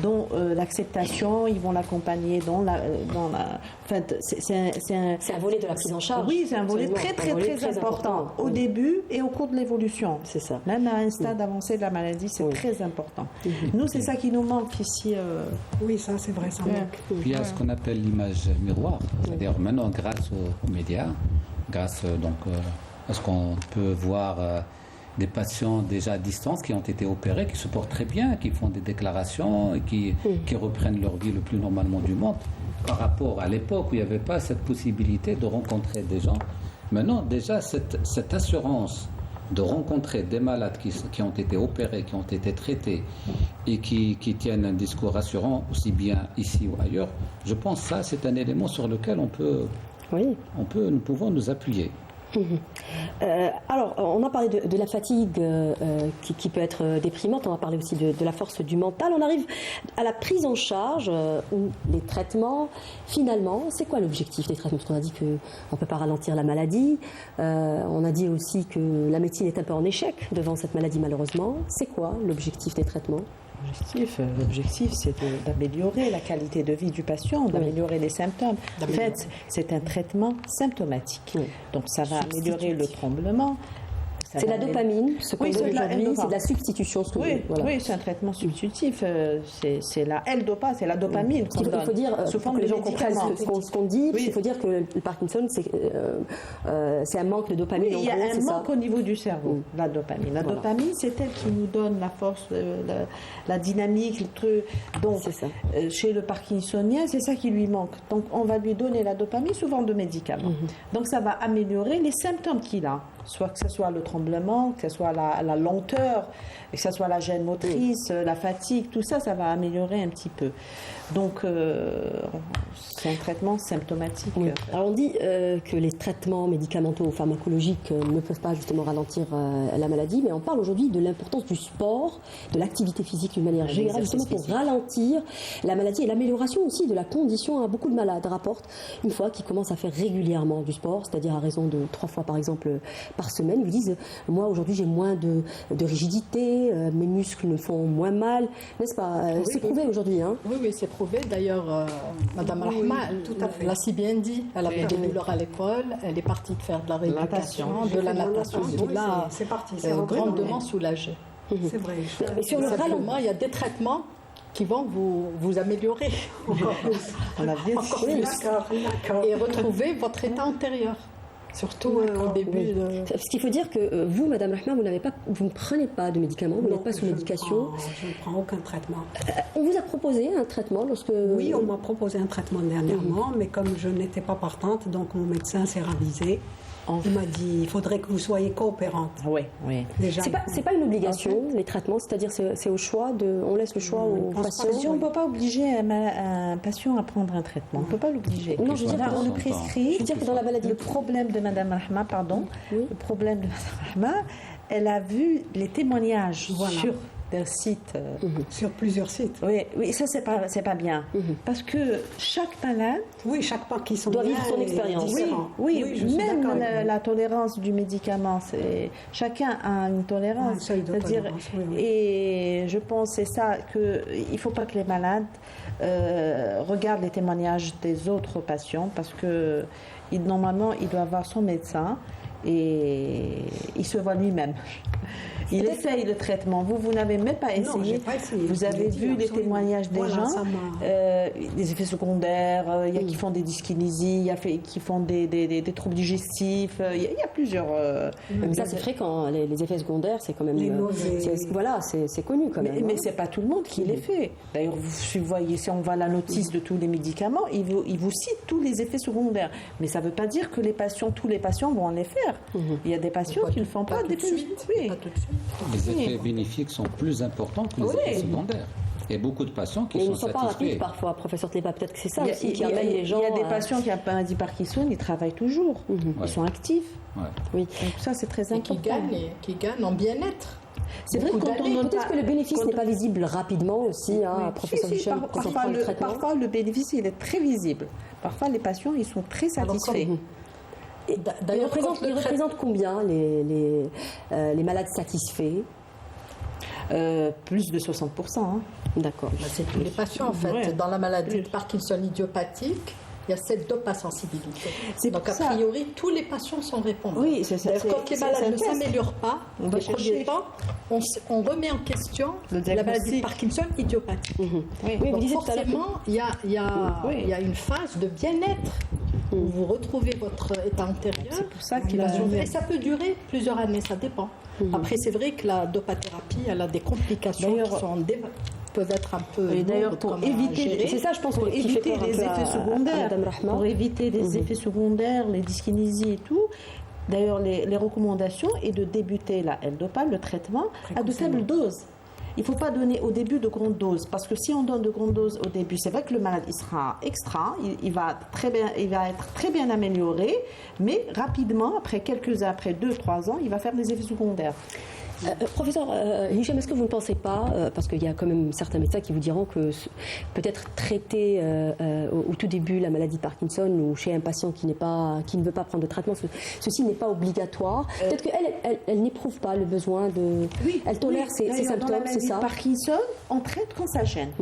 Speaker 9: dans l'acceptation, ils vont l'accompagner dans la... En fait,
Speaker 1: C'est un volet de la prise en charge.
Speaker 9: oui, c'est un volet
Speaker 1: Absolument,
Speaker 9: très important au début et au cours de l'évolution.
Speaker 1: C'est ça.
Speaker 9: Même à un stade avancé de la maladie, c'est très important. Nous, c'est ça qui nous manque ici.
Speaker 4: Oui, ça c'est vrai, ça manque.
Speaker 3: Puis il y a ce qu'on appelle l'image miroir. C'est-à-dire maintenant, grâce aux médias, grâce à ce qu'on peut voir des patients déjà à distance qui ont été opérés, qui se portent très bien, qui font des déclarations et qui reprennent leur vie le plus normalement du monde, par rapport à l'époque où il n'y avait pas cette possibilité de rencontrer des gens. Maintenant, déjà, cette assurance de rencontrer des malades qui ont été opérés, qui ont été traités et qui tiennent un discours rassurant aussi bien ici ou ailleurs, je pense que ça, c'est un élément sur lequel nous pouvons nous appuyer.
Speaker 1: Alors, on a parlé de la fatigue qui peut être déprimante, on a parlé aussi de la force du mental. On arrive à la prise en charge ou les traitements. Finalement, c'est quoi l'objectif des traitements? Parce qu'on a dit qu'on ne peut pas ralentir la maladie. On a dit aussi que la médecine est un peu en échec devant cette maladie, malheureusement. C'est quoi l'objectif des traitements?
Speaker 9: L'objectif, c'est d'améliorer la qualité de vie du patient, d'améliorer les symptômes. En fait, c'est un traitement symptomatique. Donc, ça va améliorer le tremblement.
Speaker 1: C'est la dopamine, ce qu'on donne aujourd'hui, c'est de la substitution.
Speaker 9: Oui, c'est un traitement substitutif. C'est la L-dopa, c'est la dopamine.
Speaker 1: Il faut dire, pour que les gens comprennent ce qu'on dit, il faut dire que le Parkinson, c'est un manque de dopamine.
Speaker 9: Il y a un manque au niveau du cerveau, la dopamine. La dopamine, c'est elle qui nous donne la force, la dynamique, le truc. Donc, chez le Parkinsonien, c'est ça qui lui manque. Donc, on va lui donner la dopamine sous forme de médicaments. Donc, ça va améliorer les symptômes qu'il a. Soit que ce soit le tremblement, que ce soit la lenteur, que ce soit la gêne motrice, la fatigue, tout ça, ça va améliorer un petit peu. Donc, c'est un traitement symptomatique.
Speaker 1: Alors, on dit que les traitements médicamenteux ou pharmacologiques ne peuvent pas justement ralentir la maladie, mais on parle aujourd'hui de l'importance du sport, de l'activité physique d'une manière générale, justement pour ralentir la maladie et l'amélioration aussi de la condition. Beaucoup de malades rapportent une fois qu'ils commencent à faire régulièrement du sport, c'est-à-dire à raison de 3 fois par exemple par semaine. Ils disent, moi aujourd'hui j'ai moins de rigidité, mes muscles me font moins mal, n'est-ce pas? C'est prouvé aujourd'hui. Hein?
Speaker 2: Oui, c'est prouvé. D'ailleurs, Madame Rahma, elle l'a si bien dit. Elle avait des douleurs à l'école, elle est partie de faire de la rééducation, de la natation. Là,
Speaker 4: c'est parti.
Speaker 2: Grandement soulagée.
Speaker 4: C'est vrai.
Speaker 1: Mais sur le
Speaker 2: ralentissement, il y a des traitements qui vont vous améliorer encore plus. Et retrouver votre état antérieur. Surtout au début.
Speaker 1: Ce qu'il faut dire que vous, Madame Rahma, vous ne prenez pas de médicaments, vous n'êtes pas sous médication.
Speaker 4: Je ne prends aucun traitement.
Speaker 1: On vous a proposé un traitement lorsque...
Speaker 4: Oui, on m'a proposé un traitement dernièrement, mais comme je n'étais pas partante, donc mon médecin s'est ravisé. Il m'a dit, il faudrait que vous soyez coopérante.
Speaker 9: Oui.
Speaker 4: Déjà,
Speaker 1: c'est pas une obligation, les traitements, c'est-à-dire c'est au choix, on laisse le choix aux patients.
Speaker 9: On ne peut pas obliger un patient à prendre un traitement. On ne peut pas l'obliger.
Speaker 1: Non, je veux dire,
Speaker 9: on le prescrit.
Speaker 1: Je veux dire que dans la maladie...
Speaker 9: Le problème de Madame Rahma, le problème de Madame Rahma, elle a vu les témoignages sur d'un site.
Speaker 4: Sur plusieurs sites.
Speaker 9: Oui, ça c'est pas bien. Parce que chaque malade...
Speaker 4: Oui, chaque Parkinson
Speaker 1: doit vivre son expérience.
Speaker 9: Oui, même la tolérance du médicament, chacun a une tolérance. C'est-à-dire, et je pense c'est ça qu'il ne faut pas que les malades regardent les témoignages des autres patients parce que normalement il doit avoir son médecin et il se voit lui-même. Il essaye le traitement. Vous n'avez même pas essayé.
Speaker 4: Non, j'ai pas essayé.
Speaker 9: Vous avez vu les témoignages des gens, des effets secondaires. Il y a qui font des dyskinésies, il y a qui font des troubles digestifs. Il y a plusieurs.
Speaker 1: Mais ça, c'est fréquent. Les effets secondaires, c'est quand même. C'est connu quand même.
Speaker 9: Mais c'est pas tout le monde qui les fait. D'ailleurs, si vous voyez, si on voit la notice de tous les médicaments, il vous cite tous les effets secondaires. Mais ça ne veut pas dire que tous les patients vont en les faire. Il y a des patients qui ne font pas d'effets secondaires.
Speaker 3: Les effets bénéfiques sont plus importants que les effets secondaires. Il y a beaucoup de patients qui sont satisfaits.
Speaker 1: Ils ne sont pas rapides parfois, professeur Tléba. Peut-être que c'est ça aussi qui amène les gens.
Speaker 9: Il y a des patients qui ont pas maladie Parkinson, ils travaillent toujours. Ils sont actifs.
Speaker 1: Oui.
Speaker 9: Donc ça, c'est très important.
Speaker 2: Qui gagnent en bien-être.
Speaker 1: C'est vrai que peut-être que le bénéfice n'est pas visible rapidement aussi, professeur Michel, quand on prend le traitement.
Speaker 9: Parfois, le bénéfice, il est très visible. Parfois, les patients, ils sont très satisfaits.
Speaker 2: D'ailleurs,
Speaker 1: Ils représentent combien les malades satisfaits?
Speaker 5: Plus de 60%. Hein.
Speaker 1: D'accord.
Speaker 2: C'est tous les patients, en fait.
Speaker 5: Ouais.
Speaker 2: Dans la maladie de Parkinson idiopathique, il y a cette dopasensibilité.
Speaker 5: C'est
Speaker 2: Donc,
Speaker 5: pour
Speaker 2: a
Speaker 5: ça.
Speaker 2: priori, tous les patients sont répondants.
Speaker 5: Oui, c'est ça.
Speaker 2: D'ailleurs, quand les malades ne
Speaker 5: c'est un test.
Speaker 2: s'améliorent pas,
Speaker 5: On va
Speaker 2: les premiers
Speaker 5: chercher.
Speaker 2: temps, on remet en question
Speaker 5: Le
Speaker 2: la maladie de
Speaker 5: diagnostic.
Speaker 2: Parkinson idiopathique.
Speaker 5: Oui.
Speaker 1: Oui, vous
Speaker 2: Donc,
Speaker 1: disiez tout à l'heure.
Speaker 2: forcément, il y a une phase de bien-être où vous retrouvez votre état antérieur.
Speaker 5: C'est pour ça qu'il va
Speaker 2: Et ça peut durer plusieurs années, ça dépend. Après, c'est vrai que la dopathérapie, elle a des complications qui
Speaker 5: D'ailleurs,
Speaker 2: peuvent être un peu.
Speaker 5: Et d'ailleurs,
Speaker 2: lourdes
Speaker 5: pour
Speaker 2: comme à
Speaker 5: éviter,
Speaker 2: gérer.
Speaker 1: C'est ça, je pense,
Speaker 5: pour
Speaker 1: qui fait
Speaker 5: éviter
Speaker 1: peur un
Speaker 5: les
Speaker 1: peu à
Speaker 5: effets secondaires,
Speaker 1: Madame Rahma.
Speaker 5: pour éviter les effets secondaires, les dyskinésies et tout. D'ailleurs, les recommandations est de débuter la L-Dopa, le traitement, à de faibles doses. Il ne faut pas donner au début de grandes doses, parce que si on donne de grandes doses au début, c'est vrai que le malade il sera extra, il va être très bien amélioré, mais rapidement, après 2-3 ans, il va faire des effets secondaires.
Speaker 1: Professeur Hicham, est-ce que vous ne pensez pas, parce qu'il y a quand même certains médecins qui vous diront que peut-être traiter au tout début la maladie de Parkinson ou chez un patient qui ne veut pas prendre de traitement, ceci n'est pas obligatoire. Peut-être qu'elle elle n'éprouve pas le besoin de... elle tolère ses
Speaker 5: D'ailleurs, dans la
Speaker 1: symptômes, c'est
Speaker 5: maladie
Speaker 1: ça?
Speaker 5: de Parkinson, on traite quand ça gêne.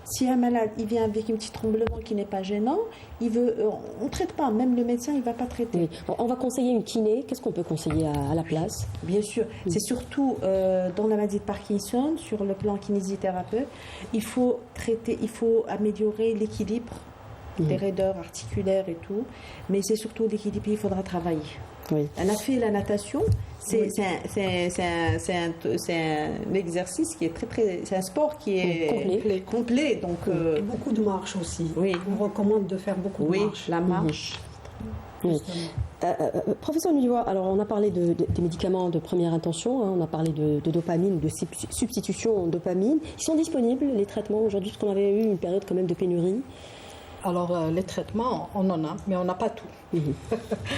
Speaker 5: Si un malade il vient avec un petit tremblement qui n'est pas gênant, on ne traite pas. Même le médecin, il ne va pas traiter.
Speaker 1: Oui. On va conseiller une kiné. Qu'est-ce qu'on peut conseiller à la place?
Speaker 5: Bien sûr. C'est surtout dans la maladie de Parkinson, sur le plan kinésithérapeute, il faut améliorer l'équilibre des raideurs articulaires et tout. Mais c'est surtout l'équilibre qu'il faudra travailler.
Speaker 1: Oui.
Speaker 5: On a fait la natation. C'est un exercice qui est c'est un sport qui est complet. Donc,
Speaker 4: Beaucoup de marches aussi.
Speaker 5: Oui.
Speaker 4: On recommande de faire beaucoup de
Speaker 5: oui,
Speaker 4: marches.
Speaker 5: la marche.
Speaker 1: Oui. Professeur Nuliwa, alors on a parlé des médicaments de première intention, hein, on a parlé de dopamine, de substitution en dopamine. Ils sont disponibles, les traitements, aujourd'hui, parce qu'on avait eu une période quand même de pénurie.
Speaker 2: Alors, les traitements, on en a, mais on n'a pas tout.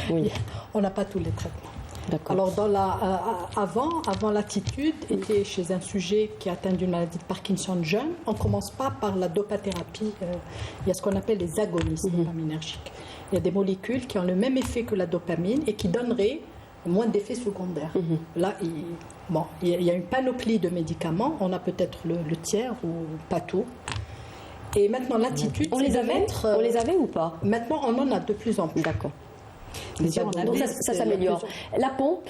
Speaker 1: Oui.
Speaker 2: On n'a pas tous les traitements.
Speaker 1: D'accord.
Speaker 2: Alors, avant l'attitude était chez un sujet qui est atteint d'une maladie de Parkinson jeune. On ne commence pas par la dopathérapie. Il y a ce qu'on appelle les agonistes dopaminergiques. Il y a des molécules qui ont le même effet que la dopamine et qui donneraient moins d'effets secondaires. Là, il y a une panoplie de médicaments. On a peut-être le tiers ou pas tout. Et maintenant, l'attitude,
Speaker 1: On les avait ou pas?
Speaker 2: Maintenant, on en a de plus en plus.
Speaker 1: D'accord.
Speaker 5: Donc,
Speaker 1: Donc ça s'améliore. La pompe?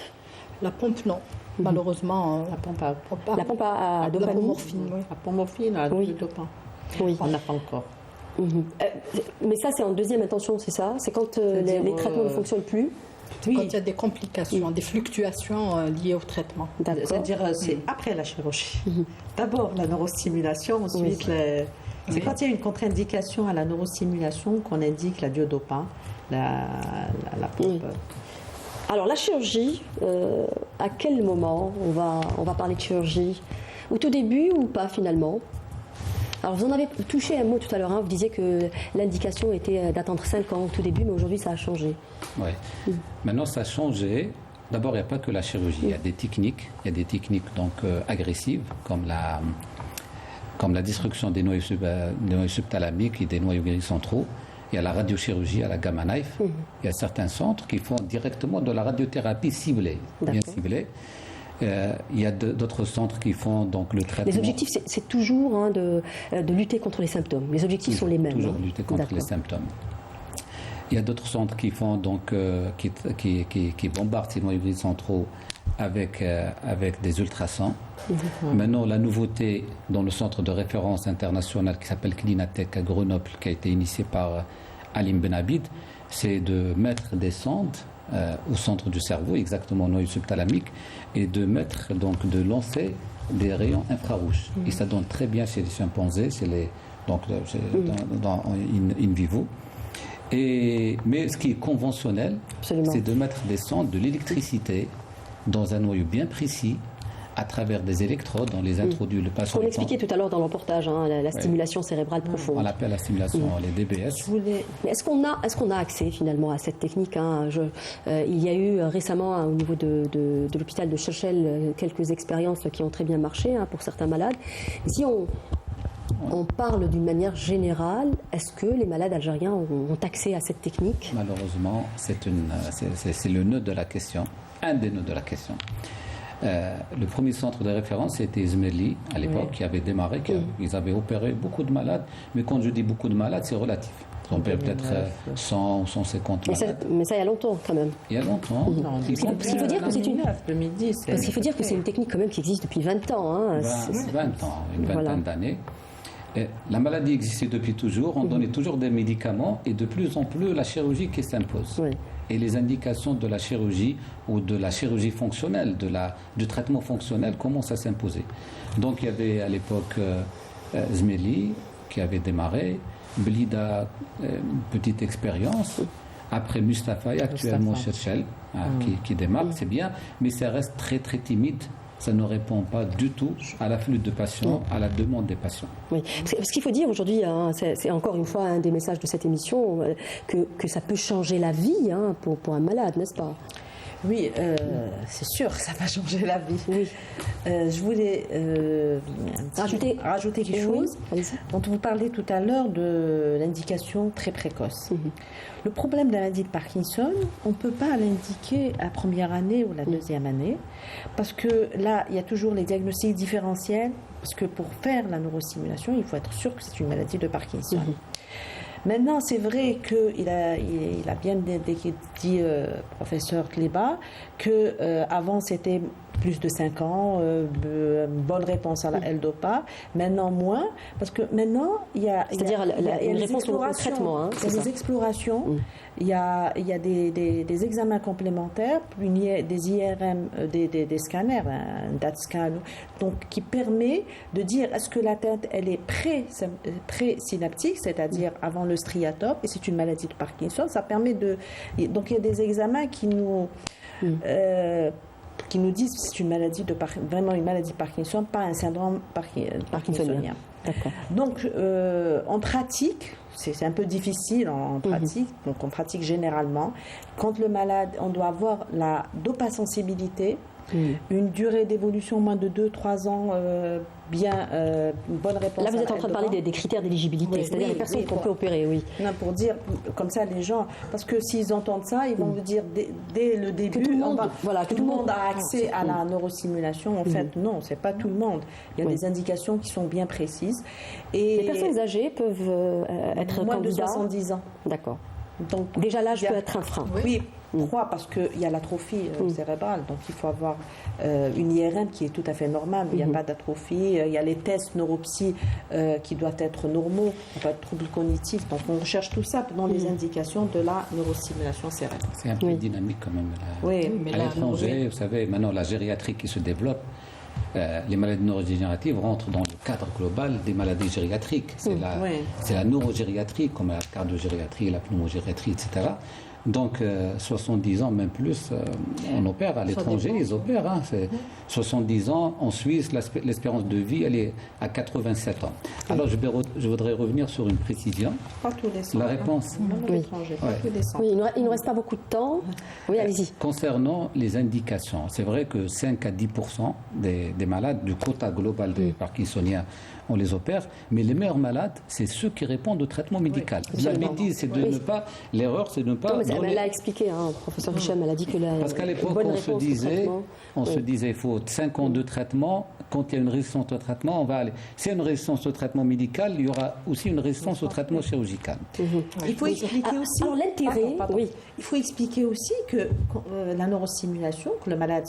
Speaker 2: La pompe, non. Malheureusement,
Speaker 5: La pompe à
Speaker 1: La pompe à dopamine?
Speaker 2: la pomorphine, oui.
Speaker 5: la pomorphine, le dopant.
Speaker 1: Oui.
Speaker 5: On n'a pas encore.
Speaker 1: Mais ça, c'est en deuxième intention, c'est ça? C'est quand les traitements ne fonctionnent plus?
Speaker 2: Quand il y a des complications, des fluctuations liées au traitement.
Speaker 1: D'accord.
Speaker 5: C'est-à-dire, c'est après la chirurgie. D'abord la neurostimulation, ensuite c'est quand il y a une contre-indication à la neurostimulation qu'on indique la diodopa, la pompe.
Speaker 1: Alors la chirurgie, à quel moment on va parler de chirurgie? Au tout début ou pas finalement? Alors vous en avez touché un mot tout à l'heure, hein, vous disiez que l'indication était d'attendre 5 ans au tout début, mais aujourd'hui ça a changé.
Speaker 3: Oui. Maintenant, ça a changé. D'abord, il n'y a pas que la chirurgie. Il y a des techniques. Il y a des techniques donc, agressives, comme la destruction des noyaux subthalamiques et des noyaux gris centraux. Il y a la radiochirurgie à la gamma knife. Il y a certains centres qui font directement de la radiothérapie ciblée, bien ciblée. Il y a d'autres centres qui font donc le traitement.
Speaker 1: Les objectifs, c'est toujours hein, de lutter contre les symptômes. Les objectifs sont les mêmes.
Speaker 3: Toujours
Speaker 1: hein.
Speaker 3: lutter contre les symptômes. Il y a d'autres centres qui font donc qui bombardent ces noyaux gris centraux avec des ultrasons. Maintenant, la nouveauté dans le centre de référence international qui s'appelle Clinatech à Grenoble, qui a été initié par Alim Benabid, c'est de mettre des sondes au centre du cerveau, exactement au noyau subthalamique, et de lancer des rayons infrarouges. Et ça donne très bien chez les chimpanzés, dans in vivo. Mais ce qui est conventionnel, c'est de mettre des sondes, de l'électricité, dans un noyau bien précis, à travers des électrodes, on les introduit le patient.
Speaker 1: On l'expliquait tout à l'heure dans le reportage, hein, la stimulation cérébrale profonde.
Speaker 3: On l'appelle la stimulation, les DBS.
Speaker 1: Mais est-ce qu'on a accès finalement à cette technique hein? Il y a eu récemment au niveau de l'hôpital de Churchill quelques expériences qui ont très bien marché hein, pour certains malades. Si On parle d'une manière générale. Est-ce que les malades algériens ont accès à cette technique?
Speaker 3: Malheureusement, c'est le nœud de la question, un des nœuds de la question. Le premier centre de référence, c'était Ismaili, à l'époque, qui avait démarré, ils avaient opéré beaucoup de malades. Mais quand je dis beaucoup de malades, c'est relatif. Ils ont opéré peut-être 100 ou 150 malades.
Speaker 1: Mais ça, il y a longtemps, quand même.
Speaker 3: Il y a longtemps.
Speaker 1: Parce qu'il faut dire que c'est une...
Speaker 9: 2010.
Speaker 1: Parce qu'il faut dire que c'est une technique quand même qui existe depuis 20 ans. Hein.
Speaker 3: 20 ans, une vingtaine d'années. La maladie existait depuis toujours, on donnait toujours des médicaments et de plus en plus la chirurgie qui s'impose.
Speaker 1: Oui.
Speaker 3: Et les indications de la chirurgie ou de la chirurgie fonctionnelle, du traitement fonctionnel commencent à s'imposer. Donc il y avait à l'époque Ismaili qui avait démarré, Blida, petite expérience. Après Mustafa et actuellement Cherchel qui démarre, c'est bien, mais ça reste très très timide. Ça ne répond pas du tout à l'afflux de patients, à la demande des patients.
Speaker 1: Oui, parce qu'il faut dire aujourd'hui, hein, c'est encore une fois un des messages de cette émission, que ça peut changer la vie hein, pour un malade, n'est-ce pas?
Speaker 9: Oui, c'est sûr, ça va changer la vie. Oui. Je voulais rajouter quelque chose. Dont vous parlez tout à l'heure de l'indication très précoce. Le problème de la maladie de Parkinson, on ne peut pas l'indiquer à la première année ou la deuxième année, parce que là, il y a toujours les diagnostics différentiels, parce que pour faire la neurostimulation, il faut être sûr que c'est une maladie de Parkinson. Maintenant, c'est vrai qu'il a bien dit, professeur Kleba, qu'avant c'était plus de 5 ans, bonne réponse à la L-DOPA, maintenant moins, parce que maintenant il y a...
Speaker 1: C'est-à-dire une réponse au traitement. Hein,
Speaker 9: il y a des explorations, il y a des examens complémentaires, des IRM, des scanners, un DAT scan, donc qui permet de dire est-ce que la tête elle est pré-synaptique, c'est-à-dire avant le striatum, et c'est une maladie de Parkinson, ça permet de... Donc il y a des examens qui nous disent que c'est une maladie vraiment une maladie de Parkinson, pas un syndrome parkinsonien. Donc en pratique, c'est un peu difficile en pratique, donc on pratique généralement. Quand le malade, on doit avoir la dopasensibilité, une durée d'évolution moins de 2-3 ans, une bonne réponse.
Speaker 1: Là, vous êtes en train de parler des critères d'éligibilité, c'est-à-dire les personnes qu'on peut opérer,
Speaker 9: Non, pour dire, comme ça, les gens, parce que s'ils entendent ça, ils vont me dire dès le début, tout le monde a accès à la neurostimulation. En fait, non, c'est pas tout le monde. Il y a des indications qui sont bien précises. Et
Speaker 1: les personnes âgées peuvent être
Speaker 9: moins
Speaker 1: candidats.
Speaker 9: de 70 ans.
Speaker 1: D'accord. Donc déjà l'âge peut être un frein.
Speaker 9: Oui. Pourquoi? Parce qu'il y a l'atrophie cérébrale, donc il faut avoir une IRM qui est tout à fait normale, il n'y a pas d'atrophie, il y a les tests neuropsy qui doivent être normaux, il n'y a pas de troubles cognitifs, donc on recherche tout ça dans les indications de la neurostimulation cérébrale.
Speaker 3: C'est un peu dynamique quand même.
Speaker 9: Mais
Speaker 3: à l'étranger, vous savez, maintenant la gériatrie qui se développe, les maladies neurodégénératives rentrent dans le cadre global des maladies gériatriques. C'est la neurogériatrie, comme la cardiogériatrie, la pneumogériatrie, etc. Donc, 70 ans, même plus, on opère. À l'étranger, ils opèrent. Hein. 70 ans, en Suisse, l'espérance de vie, elle est à 87 ans. Alors, je voudrais revenir sur une précision.
Speaker 9: Pas tous les centres.
Speaker 3: La réponse.
Speaker 1: Oui, il ne reste pas beaucoup de temps. Oui, allez-y.
Speaker 3: Concernant les indications, c'est vrai que 5 à 10% des malades du quota global des Parkinsoniens, on les opère, mais les meilleurs malades, c'est ceux qui répondent au traitement médical. La bêtise, c'est de ne pas... L'erreur, c'est de ne pas...
Speaker 1: Non, mais elle l'a expliqué, hein, professeur Hicham, elle a dit que
Speaker 3: parce qu'à l'époque, on se disait, il faut 5 ans de traitement. Quand il y a une résistance au traitement, on va aller... S'il y a une résistance au traitement médical, il y aura aussi une résistance au traitement chirurgical.
Speaker 9: Il faut expliquer aussi...
Speaker 1: l'intérêt...
Speaker 9: Il faut expliquer aussi que la neurostimulation, que le malade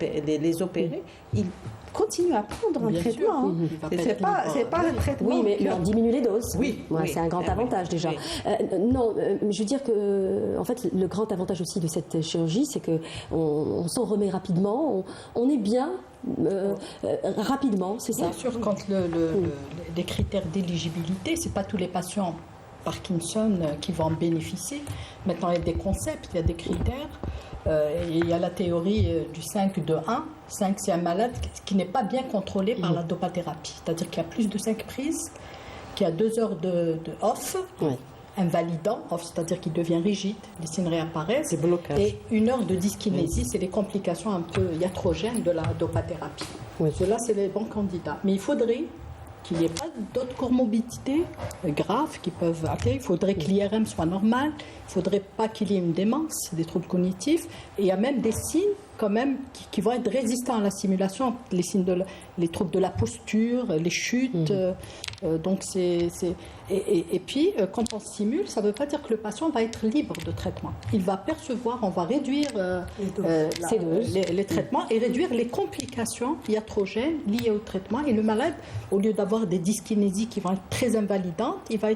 Speaker 9: les opérer, il continue à prendre un traitement. C'est pas un traitement.
Speaker 1: Oui, mais on diminue les doses. C'est un grand avantage déjà. Non, je veux dire que, en fait, le grand avantage aussi de cette chirurgie, c'est que on s'en remet rapidement, on est bien. Rapidement, c'est ça.
Speaker 2: Bien sûr, quand les critères d'éligibilité, c'est pas tous les patients Parkinson qui vont en bénéficier. Maintenant, il y a des concepts, il y a des critères. Il y a la théorie du 5 de 1. 5, c'est un malade qui n'est pas bien contrôlé par la dopathérapie. C'est-à-dire qu'il y a plus de 5 prises, qu'il y a 2 heures de off, invalidant, off, c'est-à-dire qu'il devient rigide, les signes réapparaissent, et 1 heure de dyskinésie, c'est les complications un peu iatrogènes de la dopathérapie. Ceux-là, c'est les bons candidats. Mais il faudrait qu'il n'y ait pas d'autres comorbidités graves qui peuvent appeler. Il faudrait que l'IRM soit normal, il ne faudrait pas qu'il y ait une démence, des troubles cognitifs. Et il y a même des signes quand même qui vont être résistants à la stimulation, les signes les troubles de la posture, les chutes. Donc et puis quand on stimule, ça ne veut pas dire que le patient va être libre de traitement. Il va percevoir, on va réduire les traitements et réduire les complications iatrogènes liées au traitement. Et le malade, au lieu d'avoir des dyskinésies qui vont être très invalidantes, il va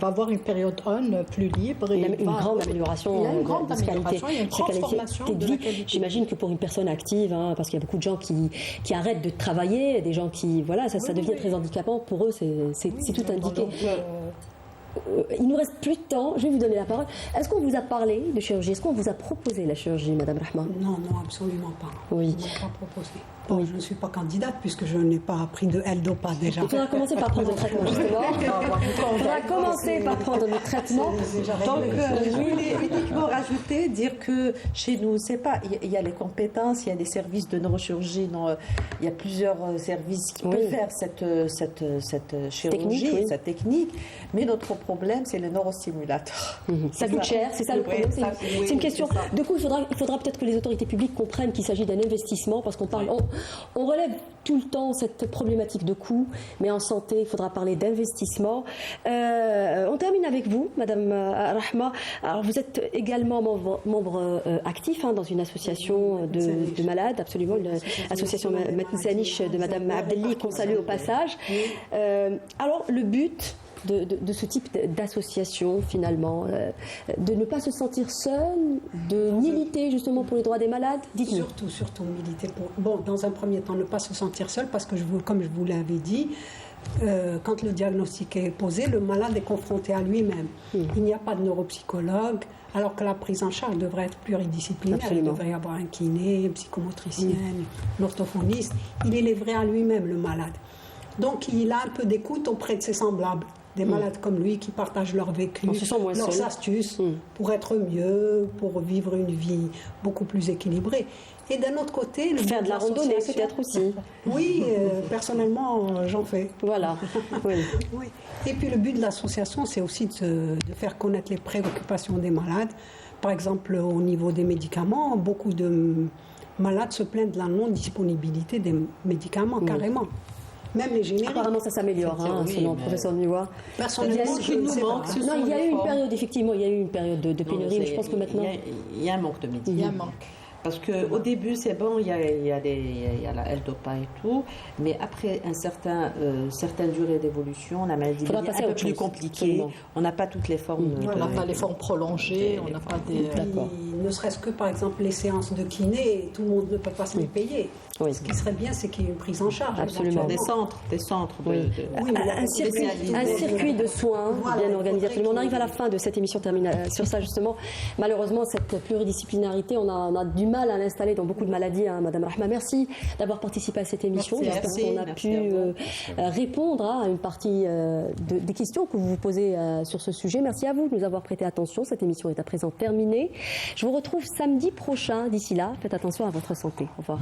Speaker 2: avoir une période on plus libre.
Speaker 1: Il y a une grande amélioration
Speaker 2: de
Speaker 1: sa qualité,
Speaker 2: il y a une transformation
Speaker 1: de
Speaker 2: la
Speaker 1: vie.
Speaker 2: qualité.
Speaker 1: J'imagine que pour une personne active, parce qu'il y a beaucoup de gens qui arrêtent de travailler, des gens qui, ça devient très handicapant. Pour eux, c'est tout indiqué. Il nous reste plus de temps, je vais vous donner la parole. Est-ce qu'on vous a parlé de chirurgie? Est-ce qu'on vous a proposé la chirurgie, Madame Rahma?
Speaker 4: Non, absolument pas.
Speaker 1: Oui.
Speaker 4: On m'a pas proposé. Bon, je ne suis pas candidate puisque je n'ai pas pris de L-Dopa déjà.
Speaker 1: Il faudra commencer par prendre le traitement, justement. Il faudra commencer par prendre le traitement.
Speaker 9: Donc, je voulais uniquement rajouter, dire que chez nous, c'est pas, il y a les compétences, il y a des services de neurochirurgie, il y a plusieurs services qui peuvent faire cette chirurgie, cette technique, mais notre problème, c'est le neurostimulateur.
Speaker 1: Ça coûte cher, c'est ça le problème. C'est une question de coût. Il faudra peut-être que les autorités publiques comprennent qu'il s'agit d'un investissement, parce qu'on parle, on relève tout le temps cette problématique de coût, mais en santé, il faudra parler d'investissement. On termine avec vous, Madame Rahma. Alors, vous êtes également membre actif dans une association de malades, absolument, l'association Matnzanish de Madame Abdelli, qu'on salue au passage. Alors, le but de ce type d'association, finalement, de ne pas se sentir seul, de militer justement pour les droits des malades? Dites-nous.
Speaker 4: Surtout militer pour... Bon, dans un premier temps, ne pas se sentir seul, parce que, comme je vous l'avais dit, quand le diagnostic est posé, le malade est confronté à lui-même. Il n'y a pas de neuropsychologue, alors que la prise en charge devrait être pluridisciplinaire.
Speaker 1: Absolument.
Speaker 4: Il devrait y avoir un kiné, une psychomotricienne, un orthophoniste. Il est livré à lui-même, le malade. Donc, il a un peu d'écoute auprès de ses semblables. Des malades comme lui qui partagent leur vécu, leurs astuces pour être mieux, pour vivre une vie beaucoup plus équilibrée. Et d'un autre côté...
Speaker 1: Faire de la randonnée peut-être aussi.
Speaker 4: Oui, personnellement, j'en fais.
Speaker 1: Voilà. Oui.
Speaker 4: Et puis le but de l'association, c'est aussi de faire connaître les préoccupations des malades. Par exemple, au niveau des médicaments, beaucoup de malades se plaignent de la non-disponibilité des médicaments, carrément. Même les génériques.
Speaker 1: Apparemment, ça s'améliore, selon le professeur Nuwa.
Speaker 4: Personnellement,
Speaker 1: il y a eu une période, effectivement, il y a eu une période de pénurie, mais je pense que maintenant...
Speaker 9: Il y a un manque de médicaments.
Speaker 2: Il y a un manque.
Speaker 9: Parce qu'au début, c'est bon, il y a la L-Dopa et tout, mais après certaines durées d'évolution, la maladie devient un peu plus compliquée. On n'a pas toutes les formes.
Speaker 2: On n'a pas les formes prolongées, on n'a pas des...
Speaker 4: Ne serait-ce que, par exemple, les séances de kiné, tout le monde ne peut pas se les payer. Ce qui serait bien, c'est qu'il y ait une prise en charge.
Speaker 1: Absolument.
Speaker 9: Des centres
Speaker 1: un circuit de soins bien organisé. Absolument. On arrive à la fin de cette émission, termine sur ça justement. Malheureusement, cette pluridisciplinarité, on a du mal à l'installer dans beaucoup de maladies. Madame Rahma, merci d'avoir participé à cette émission. J'espère qu'on a pu répondre à une partie des questions que vous vous posez sur ce sujet. Merci à vous de nous avoir prêté attention. Cette émission est à présent terminée. Je vous retrouve samedi prochain. D'ici là, faites attention à votre santé. Au revoir.